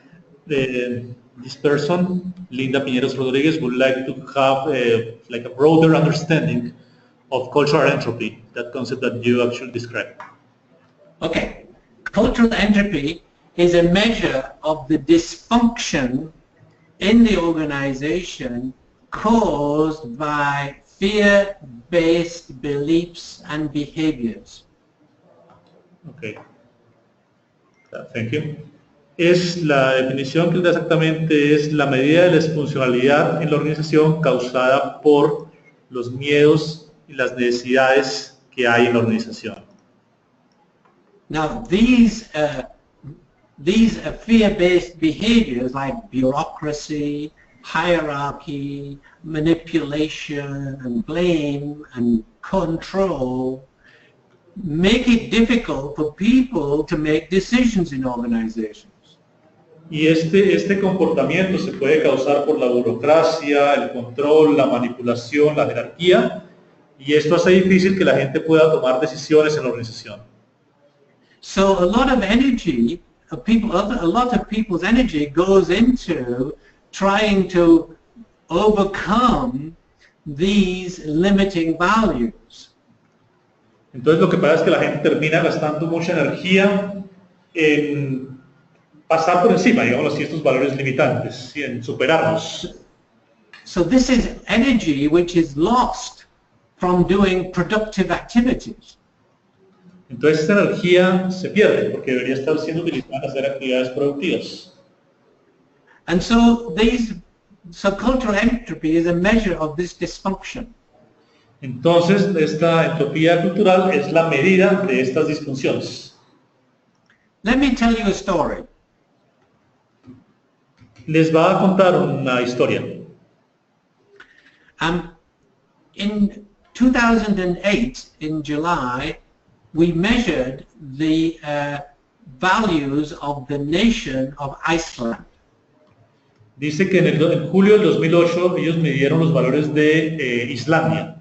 This person, Linda Piñeros Rodriguez, would like to have like a broader understanding of cultural entropy, that concept that you actually described. Okay. Cultural entropy is a measure of the dysfunction in the organization caused by fear-based beliefs and behaviors. Okay. Thank you. Es la definición que él da exactamente, es la medida de disfuncionalidad en la organización causada por los miedos y las necesidades que hay en la organización. Now, these fear-based behaviors like bureaucracy, hierarchy, manipulation, and blame, and control make it difficult for people to make decisions in organizations. Y este comportamiento se puede causar por la burocracia, el control, la manipulación, la jerarquía, y esto hace difícil que la gente pueda tomar decisiones en la organización. So a lot of energy, a lot of people's energy goes into trying to overcome these limiting values. Entonces lo que pasa es que la gente termina gastando mucha energía en pasar por encima, digamos así, estos valores limitantes, y en superarlos. So this is energy which is lost from doing productive activities. Entonces esta energía se pierde porque debería estar siendo utilizada en hacer actividades productivas. And so cultural entropy is a measure of this dysfunction. Entonces esta entropía cultural es la medida de estas disfunciones. Let me tell you a story. Les va a contar una historia. In 2008, in July, we measured the values of the nation of Iceland. Dice que en julio del 2008 ellos midieron los valores de Islandia.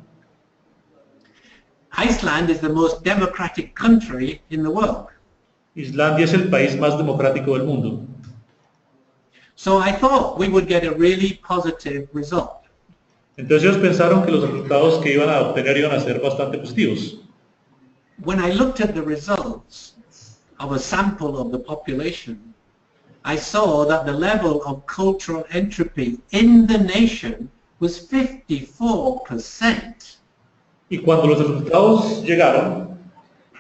Iceland is the most democratic country in the world. Islandia es el país más democrático del mundo. So I thought we would get a really positive result. Entonces ellos pensaron que los resultados que iban a obtener iban a ser bastante positivos. When I looked at the results of a sample of the population, I saw that the level of cultural entropy in the nation was 54%. Y cuando los resultados llegaron,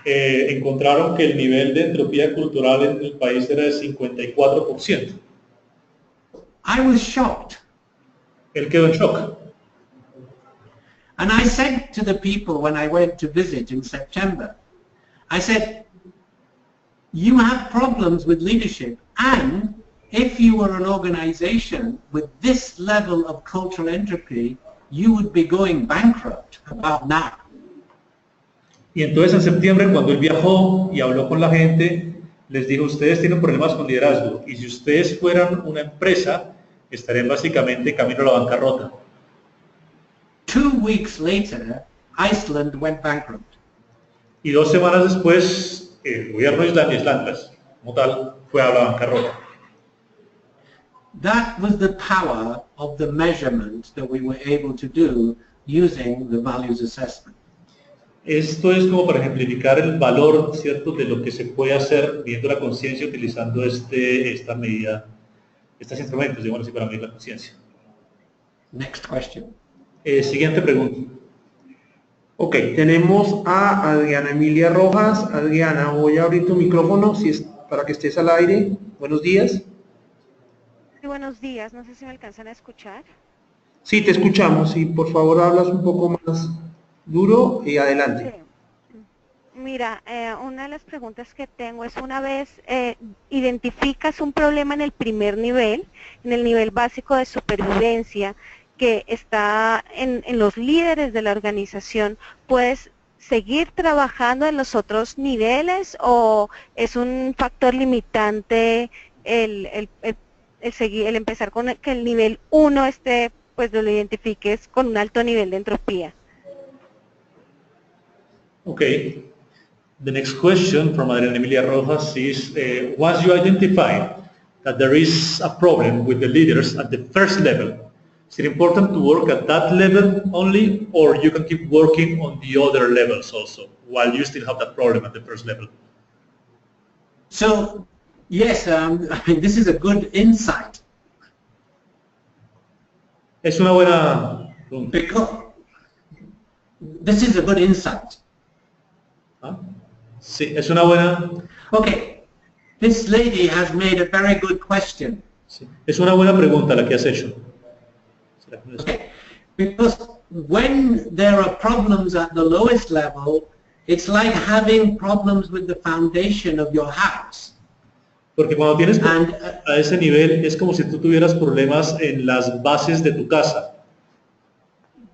encontraron que el nivel de entropía cultural en el país era de 54%. I was shocked. Él quedó en shock. And I said to the people when I went to visit in September, I said, you have problems with leadership, and if you were an organization with this level of cultural entropy, you would be going bankrupt about now. Y entonces en septiembre, cuando él viajó y habló con la gente, les dijo, ustedes tienen problemas con liderazgo, y si ustedes fueran una empresa, estarían básicamente camino a la bancarrota. 2 weeks later, Iceland went bankrupt. Y 2 semanas después, el gobierno islandés, como tal, fue a la bancarrota. That was the power of the measurement that we were able to do using the values assessment. Esto es como para ejemplificar el valor, ¿cierto?, de lo que se puede hacer viendo la conciencia utilizando esta medida, estos instrumentos, digamos así, para medir la conciencia. Next question. Siguiente pregunta. Ok, tenemos a Adriana Emilia Rojas. Adriana, voy a abrir tu micrófono para que estés al aire. Buenos días. Sí, buenos días. No sé si me alcanzan a escuchar. Sí, te escuchamos. Sí, por favor, hablas un poco más duro y adelante. Sí. Mira, una de las preguntas que tengo es, una vez identificas un problema en el primer nivel, en el nivel básico de supervivencia, que está en los líderes de la organización, ¿puedes seguir trabajando en los otros niveles o es un factor limitante el empezar con que el nivel 1 pues lo identifiques con un alto nivel de entropía? Okay. The next question from Adriana Emilia Rojas is, once you identify that there is a problem with the leaders at the first level, is it important to work at that level only, or you can keep working on the other levels also, while you still have that problem at the first level? So, yes, I mean, this is a good insight. Es una buena pregunta. Because this is a good insight. ¿Ah? Sí, es una buena. Okay, this lady has made a very good question. Sí. Es una buena pregunta la que has hecho. Okay, because when there are problems at the lowest level, it's like having problems with the foundation of your house. Porque cuando tienes a ese nivel es como si tú tuvieras problemas en las bases de tu casa.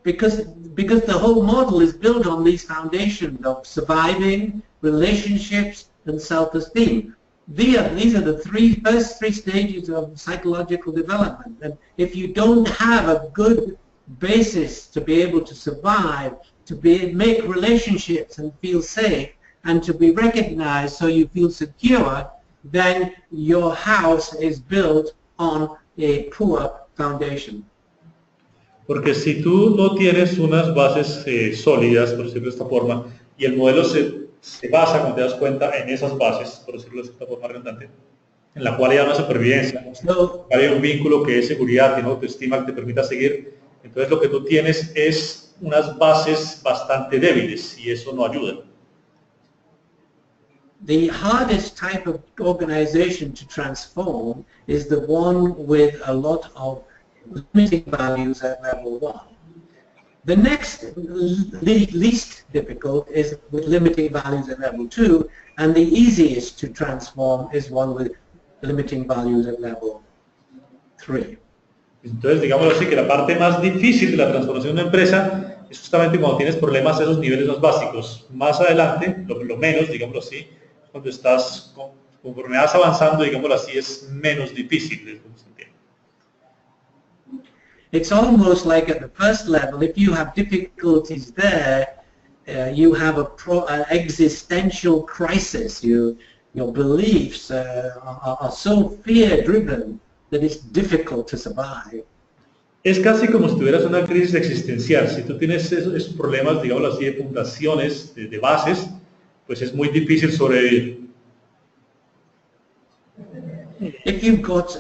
Because the whole model is built on these foundations of surviving, relationships, and self-esteem. These are the first three stages of psychological development. And if you don't have a good basis to be able to survive, make relationships and feel safe, and to be recognized so you feel secure, then your house is built on a poor foundation. Porque si tú no tienes unas bases sólidas, por decirlo de esta forma, y el modelo se basa, como te das cuenta, en esas bases, por decirlo de esta forma redundante, en la cual hay una supervivencia, hay un vínculo que es seguridad y una autoestima que te permita seguir, entonces lo que tú tienes es unas bases bastante débiles y eso no ayuda. The hardest type of organization to transform is the one with a lot of limiting values at level 1. The next least difficult is with limiting values at level 2, and the easiest to transform is one with limiting values at level 3. Entonces, digamos así, que la parte más difícil de la transformación de una empresa es justamente cuando tienes problemas en esos niveles más básicos. Más adelante, lo menos, digámoslo así, cuando estás, conforme vas avanzando, digámoslo así, es menos difícil. It's almost like at the first level, if you have difficulties there, you have an existential crisis. Your beliefs are so fear-driven that it's difficult to survive. Es casi como si tuvieras una crisis existencial. Si tú tienes esos problemas, digamos así, de fundaciones, de bases, pues es muy difícil sobrevivir. If you've got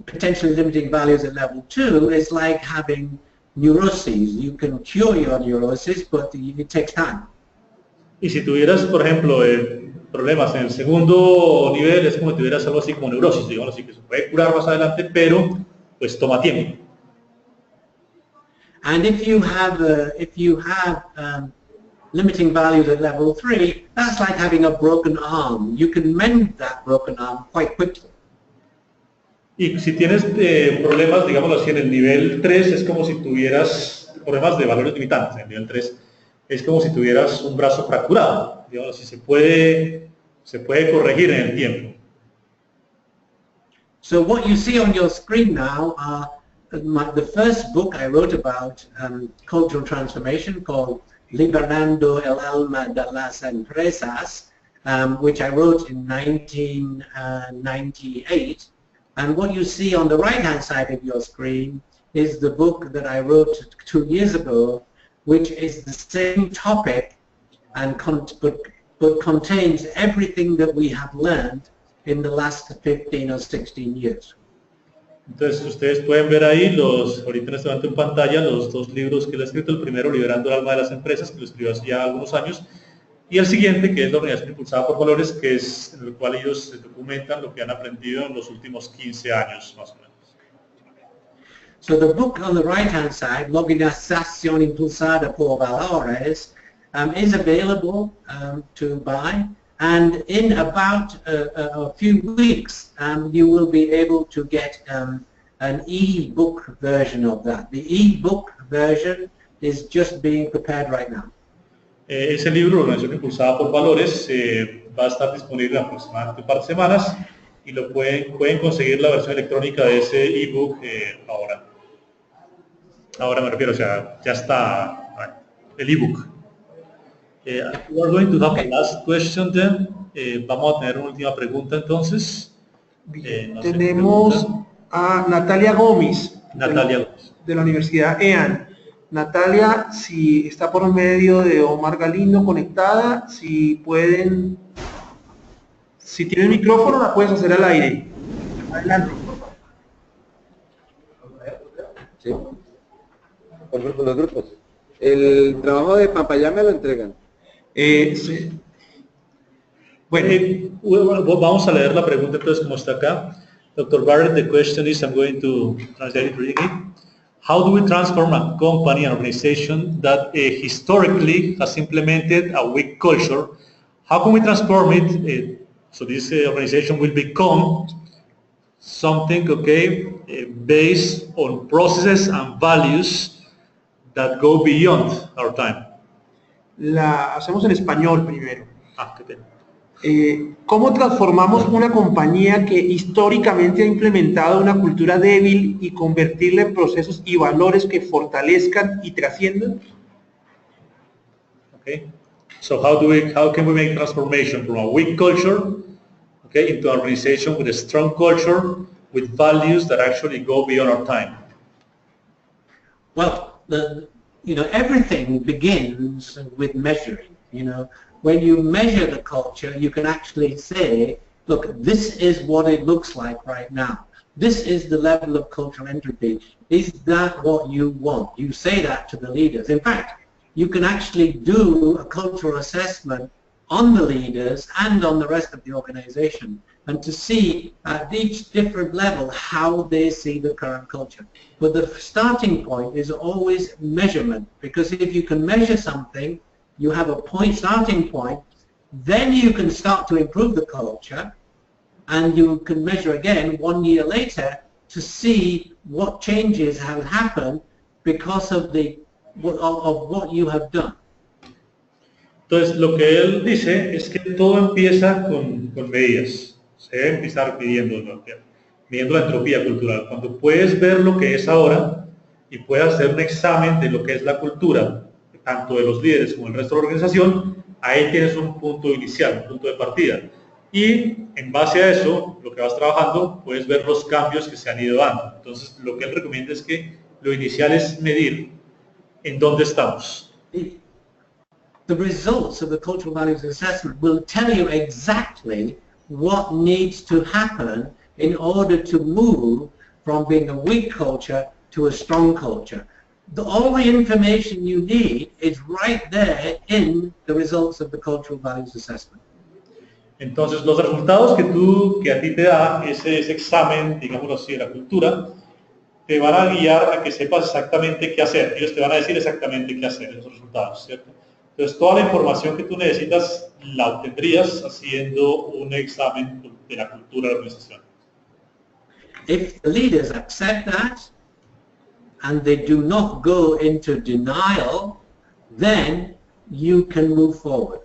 potentially limiting values at level 2, it's like having neuroses. You can cure your neurosis, but it takes time. Y si tuvieras, por ejemplo, problemas en el segundo nivel, es como si tuvieras algo así como neurosis, digamos así, que se puede curar más adelante, pero pues toma tiempo. And if you have limiting values at level 3, that's like having a broken arm. You can mend that broken arm quite quickly. Y si tienes problemas, digámoslo así, en el nivel 3, es como si tuvieras problemas de valores limitantes. En el nivel 3 es como si tuvieras un brazo fracturado. Digamos así, se puede corregir en el tiempo. So what you see on your screen now are the first book I wrote about cultural transformation, called Integrando el alma de las empresas, which I wrote in 1998. And what you see on the right-hand side of your screen is the book that I wrote 2 years ago, which is the same topic and but contains everything that we have learned in the last 15 or 16 years. Entonces ustedes pueden ver ahí ahorita en este momento en pantalla, los dos libros que él ha escrito. El primero, Liberando el alma de las empresas, que lo escribió hace ya algunos años, y el siguiente, que es la organización impulsada por valores, que es en el cual ellos documentan lo que han aprendido en los últimos 15 años, más o menos. So the book on the right-hand side, La Organización Impulsada por Valores, is available to buy, and in about a few weeks you will be able to get an e-book version of that. The e-book version is just being prepared right now. Ese libro, Organización Impulsada por Valores, va a estar disponible aproximadamente un par de semanas, y lo pueden conseguir la versión electrónica de ese e-book ahora. Ahora me refiero, o sea, ya está el e-book. We are going to have a last question then. Vamos a tener una última pregunta entonces. Tenemos a Natalia Gómez, Natalia de la Universidad EAN. Natalia, si está por medio de Omar Galindo conectada, si tiene micrófono, la puedes hacer al aire. Adelante. Sí. Los grupos. El trabajo de Papayá me lo entregan. Sí. Bueno, vamos a leer la pregunta entonces como está acá. Dr. Barrett, the question is, I'm going to translate it reading it. How do we transform a company, an organization that historically has implemented a weak culture? How can we transform it so this organization will become something, based on processes and values that go beyond our time? La hacemos en español primero. Qué pena. ¿Cómo transformamos una compañía que históricamente ha implementado una cultura débil y convertirla en procesos y valores que fortalezcan y trasciendan? Okay. So how can we make transformation from a weak culture, into an organization with a strong culture, with values that actually go beyond our time? Well, everything begins with measuring. When you measure the culture, you can actually say, look, this is what it looks like right now. This is the level of cultural entropy. Is that what you want? You say that to the leaders. In fact, you can actually do a cultural assessment on the leaders and on the rest of the organization, and to see at each different level how they see the current culture. But the starting point is always measurement, because if you can measure something, you have a starting point, then you can start to improve the culture, and you can measure again 1 year later to see what changes have happened because of what you have done. Entonces, lo que él dice es que todo empieza con medidas. Se debe empezar midiendo la entropía cultural. Cuando puedes ver lo que es ahora y puedes hacer un examen de lo que es la cultura, tanto de los líderes como el resto de la organización, ahí tienes un punto inicial, un punto de partida. Y en base a eso, lo que vas trabajando, puedes ver los cambios que se han ido dando. Entonces, lo que él recomienda es que lo inicial es medir en dónde estamos. The results of the cultural values assessment will tell you exactly what needs to happen in order to move from being a weak culture to a strong culture. All the information you need is right there in the results of the cultural values assessment. Entonces, los resultados que a ti te da ese examen, digámoslo así, de la cultura, te van a guiar a que sepas exactamente qué hacer. Ellos te van a decir exactamente qué hacer en esos resultados, ¿cierto? Entonces, toda la información que tú necesitas la obtendrías haciendo un examen de la cultura de la organización. If the leaders accept that and they do not go into denial, then you can move forward.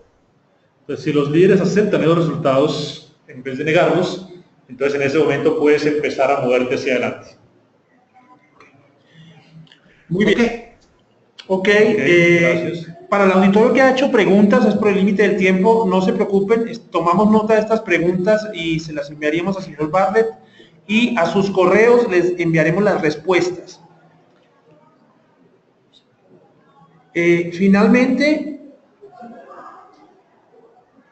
Entonces, si los líderes aceptan esos resultados en vez de negarlos, entonces en ese momento puedes empezar a moverte hacia adelante. Muy bien. Ok, gracias. Para el auditorio que ha hecho preguntas, es por el límite del tiempo, no se preocupen, tomamos nota de estas preguntas y se las enviaríamos al señor Barret y a sus correos les enviaremos las respuestas. Finalmente,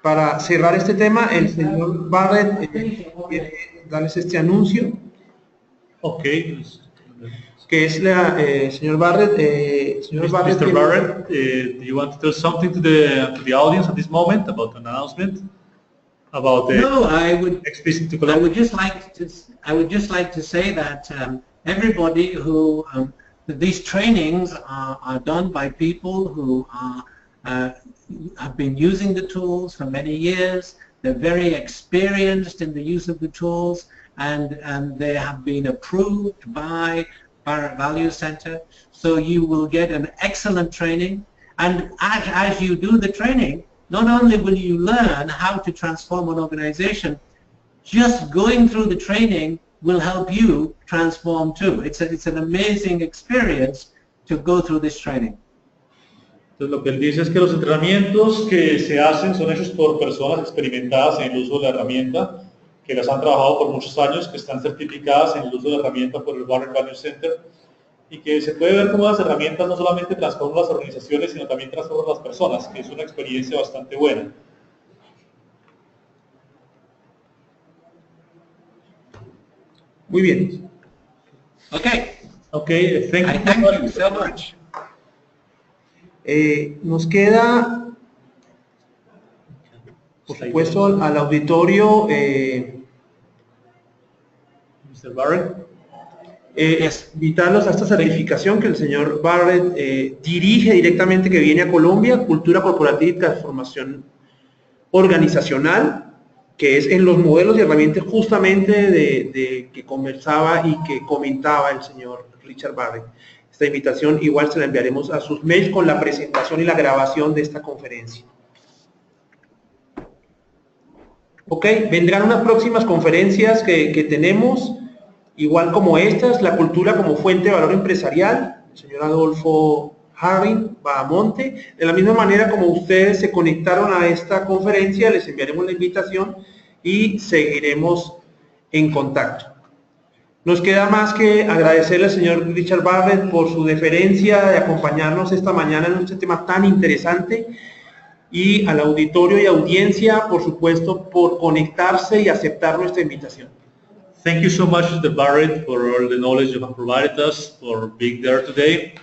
para cerrar este tema, el señor Barret quiere darles este anuncio. Ok. Que es la señor Barret. Mr. Barret, do you want to tell something to the audience at this moment about an announcement about the No, I would just like to say that everybody who these trainings are done by people who have been using the tools for many years. They're very experienced in the use of the tools, and they have been approved by Barret Values Centre. So you will get an excellent training, and as you do the training, not only will you learn how to transform an organization, just going through the training will help you transform too. It's an amazing experience to go through this training. Entonces lo que él dice es que los entrenamientos que se hacen son hechos por personas experimentadas en el uso de la herramienta, que las han trabajado por muchos años, que están certificadas en el uso de la herramienta por el Barret Values Centre, y que se puede ver cómo las herramientas no solamente transforman las organizaciones, sino también transforman las personas, que es una experiencia bastante buena. Muy bien. Okay, thank you so much. Nos queda, por supuesto, al auditorio Mr. Barret. Invitarlos a esta certificación que el señor Barret dirige directamente, que viene a Colombia, Cultura Corporativa y Transformación Organizacional, que es en los modelos y herramientas justamente de que conversaba y que comentaba el señor Richard Barrett. Esta invitación igual se la enviaremos a sus mails con la presentación y la grabación de esta conferencia. Ok, vendrán unas próximas conferencias que tenemos, igual como estas, la cultura como fuente de valor empresarial, el señor Adolfo Haring Bahamonte. De la misma manera como ustedes se conectaron a esta conferencia, les enviaremos la invitación y seguiremos en contacto. Nos queda más que agradecerle al señor Richard Barrett por su deferencia de acompañarnos esta mañana en este tema tan interesante, y al auditorio y audiencia, por supuesto, por conectarse y aceptar nuestra invitación. Thank you so much, Mr. Barrett, for all the knowledge you have provided us, for being there today.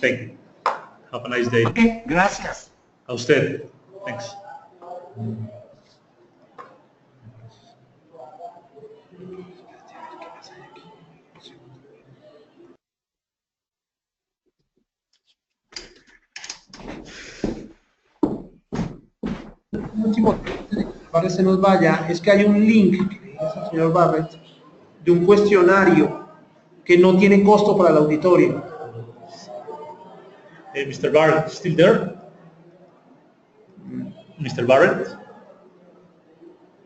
Thank you. Have a nice day. Okay, gracias. A usted. Thanks. Último, para que se nos vaya, es que hay un link que dice el señor Barrett de un cuestionario que no tiene costo para el auditorio. Mr. Barrett, still there? Mr. Barrett?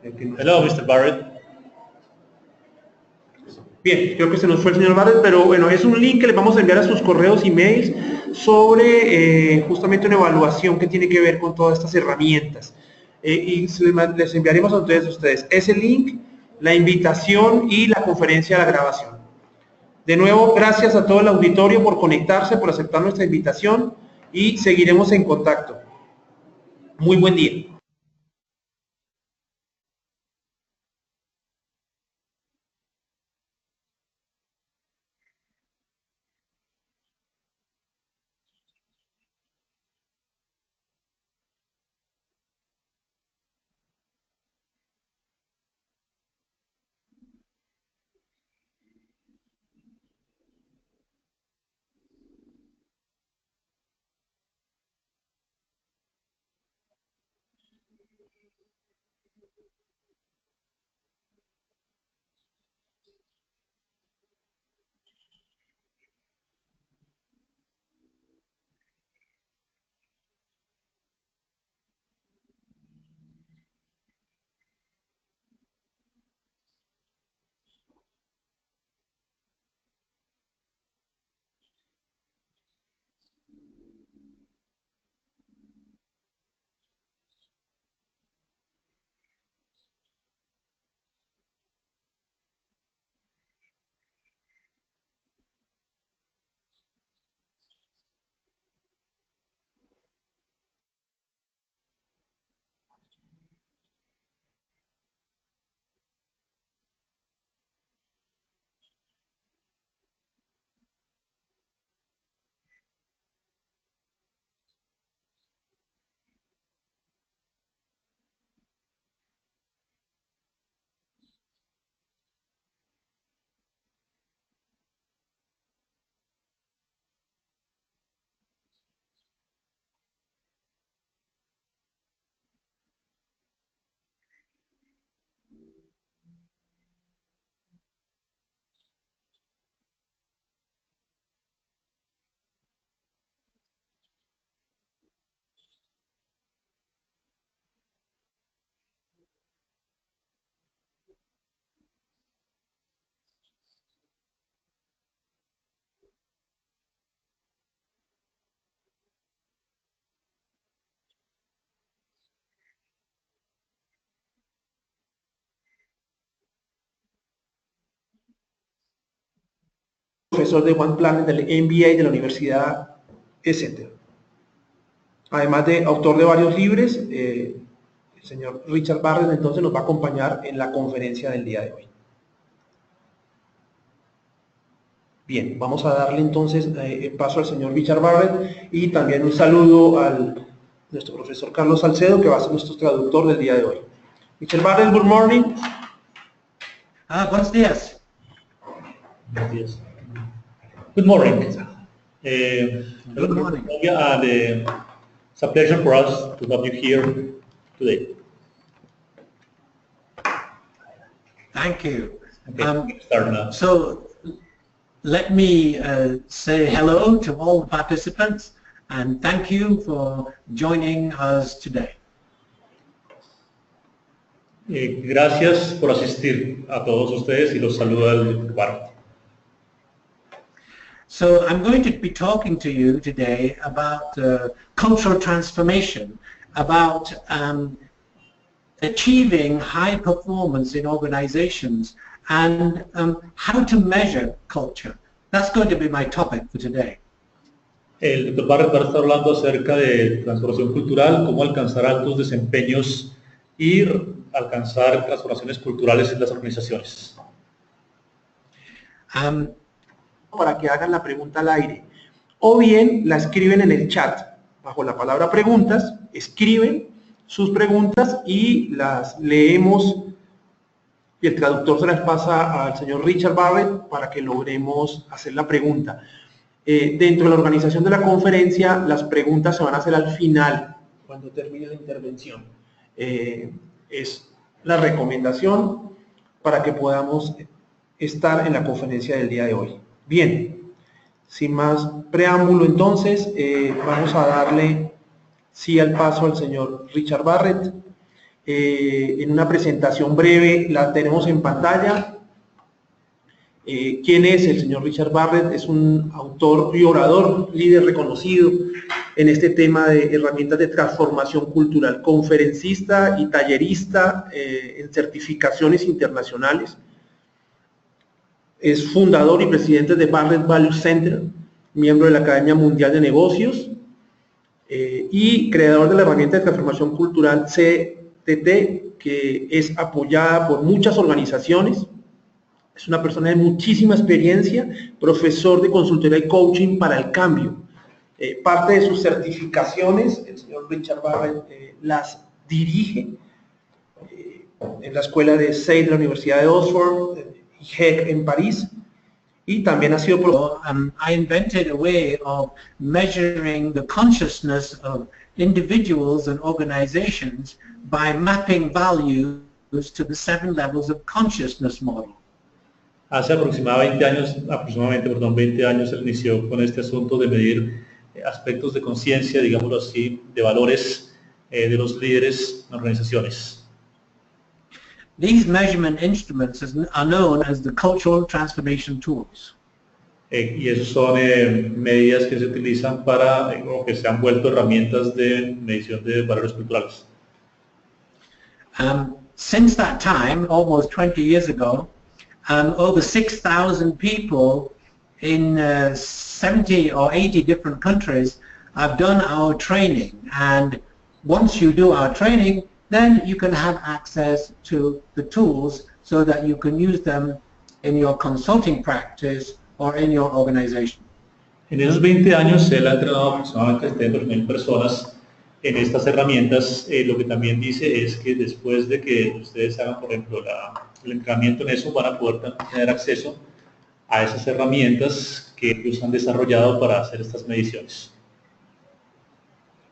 Hello, Mr. Barrett. Bien, creo que se nos fue el señor Barrett, pero bueno, es un link que les vamos a enviar a sus correos y mails sobre justamente una evaluación que tiene que ver con todas estas herramientas. y les enviaremos a ustedes ese link, la invitación y la conferencia de la grabación. De nuevo, gracias a todo el auditorio por conectarse, por aceptar nuestra invitación y seguiremos en contacto. Muy buen día. Profesor de One Planet del MBA de la Universidad Centre. Además de autor de varios libros, el señor Richard Barrett entonces nos va a acompañar en la conferencia del día de hoy. Bien, vamos a darle entonces paso al señor Richard Barrett y también un saludo al nuestro profesor Carlos Salcedo, que va a ser nuestro traductor del día de hoy. Richard Barrett, good morning. Buenos días. Buenos días. Good morning. Good morning. And it's a pleasure for us to have you here today. Thank you. Okay, start now. So let me say hello to all the participants and thank you for joining us today. Gracias por asistir a todos ustedes y los saluda el Barret. So I'm going to be talking to you today about cultural transformation, about achieving high performance in organizations and how to measure culture. That's going to be my topic for today. El Dr. Barret va a estar hablando acerca de transformación cultural, cómo alcanzar altos desempeños y alcanzar transformaciones culturales en las organizaciones. Para que hagan la pregunta al aire, o bien la escriben en el chat, bajo la palabra preguntas, escriben sus preguntas y las leemos y el traductor se las pasa al señor Richard Barrett para que logremos hacer la pregunta. Dentro de la organización de la conferencia, las preguntas se van a hacer al final, cuando termine la intervención. Es la recomendación para que podamos estar en la conferencia del día de hoy. Bien, sin más preámbulo entonces, vamos a darle sí al paso al señor Richard Barrett. En una presentación breve la tenemos en pantalla. ¿Quién es el señor Richard Barrett? Es un autor y orador, líder reconocido en este tema de herramientas de transformación cultural, conferencista y tallerista en certificaciones internacionales. Es fundador y presidente de Barret Values Centre, miembro de la Academia Mundial de Negocios y creador de la herramienta de transformación cultural CTT, que es apoyada por muchas organizaciones. Es una persona de muchísima experiencia, profesor de consultoría y coaching para el cambio. Parte de sus certificaciones, el señor Richard Barrett las dirige en la escuela de SEI de la Universidad de Oxford, y HEC en París, y también ha sido profesor. I invented a way of measuring the consciousness of individuals and organizations by mapping values to the 7 levels of consciousness model. Hace aproximadamente 20 años él inició con este asunto de medir aspectos de conciencia, digámoslo así, de valores de los líderes en organizaciones. These measurement instruments are known as the cultural transformation tools. Y esos son medidas que se utilizan para, o que se han vuelto herramientas de medición de valores culturales. Since that time, almost 20 years ago, over 6,000 people in 70 or 80 different countries have done our training, and once you do our training, then you can have access to the tools so that you can use them in your consulting practice or in your organization. En esos 20 años él ha entrenado aproximadamente 2.000 personas en estas herramientas. Lo que también dice es que después de que ustedes hagan, por ejemplo, el entrenamiento en eso, van a poder tener acceso a esas herramientas que ellos han desarrollado para hacer estas mediciones.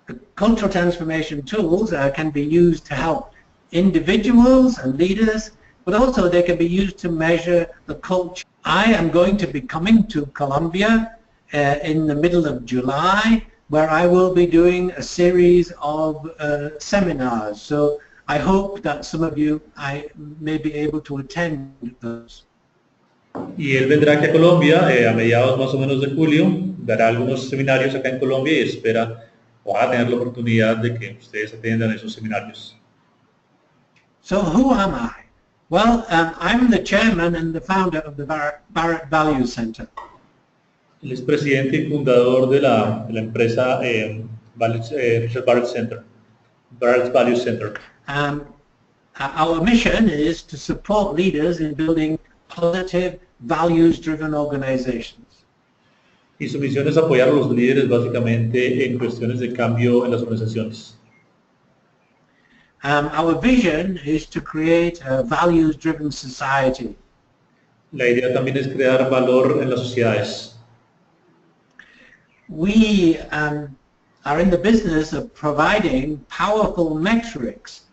The cultural transformation tools can be used to help individuals and leaders, but also they can be used to measure the culture. I am going to be coming to Colombia in the middle of July, where I will be doing a series of seminars. So I hope that some of you may be able to attend those. Y él vendrá aquí a Colombia a mediados más o menos de julio, dará algunos seminarios acá en Colombia y espera o a tener la oportunidad de que ustedes atiendan esos seminarios. So who am I? Well, I'm the chairman and the founder of the Barret Values Centre. Él es presidente y fundador de la empresa Richard Barrett Centre, Barret Values Centre. Our mission is to support leaders in building positive, values-driven organizations. Y su misión es apoyar a los líderes básicamente en cuestiones de cambio en las organizaciones. Our vision is to create a values-driven society. La idea también es crear valor en las sociedades. We are in the business of providing powerful metrics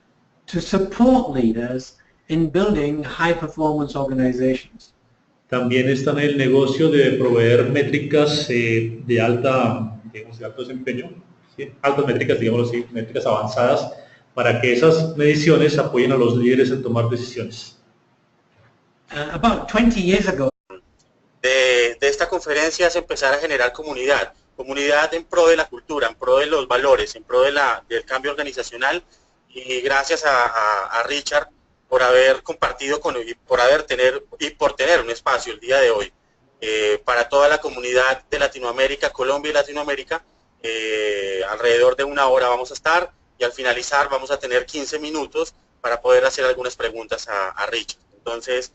to support leaders in building high-performance organizations. También está en el negocio de proveer métricas de alto desempeño, ¿sí? Altas métricas, digámoslo así, métricas avanzadas, para que esas mediciones apoyen a los líderes en tomar decisiones. About 20 years ago, de esta conferencia es empezar a generar comunidad en pro de la cultura, en pro de los valores, en pro del cambio organizacional, y gracias a Richard por haber compartido por tener un espacio el día de hoy para toda la comunidad de Latinoamérica, Colombia y Latinoamérica. Alrededor de 1 hora vamos a estar, y al finalizar vamos a tener 15 minutos para poder hacer algunas preguntas a Richard. Entonces,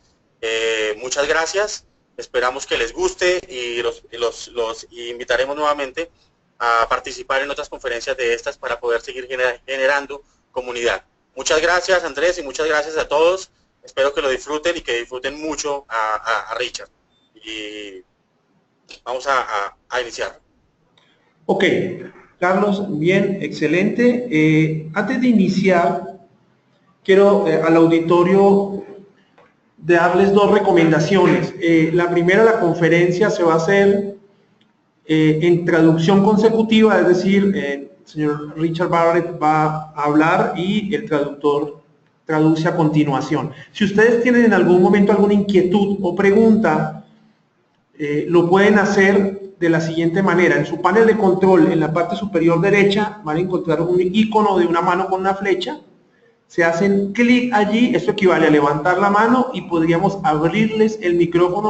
muchas gracias, esperamos que les guste y los invitaremos nuevamente a participar en otras conferencias de estas para poder seguir generando comunidad. Muchas gracias, Andrés, y muchas gracias a todos. Espero que lo disfruten y que disfruten mucho a Richard. Y vamos a iniciar. Ok, Carlos, bien, excelente. Antes de iniciar, quiero al auditorio darles 2 recomendaciones. La primera, la conferencia se va a hacer en traducción consecutiva, es decir, el señor Richard Barrett va a hablar y el traductor traduce a continuación. Si ustedes tienen en algún momento alguna inquietud o pregunta, lo pueden hacer de la siguiente manera. En su panel de control, en la parte superior derecha, van a encontrar un icono de una mano con una flecha. Se hacen clic allí, esto equivale a levantar la mano y podríamos abrirles el micrófono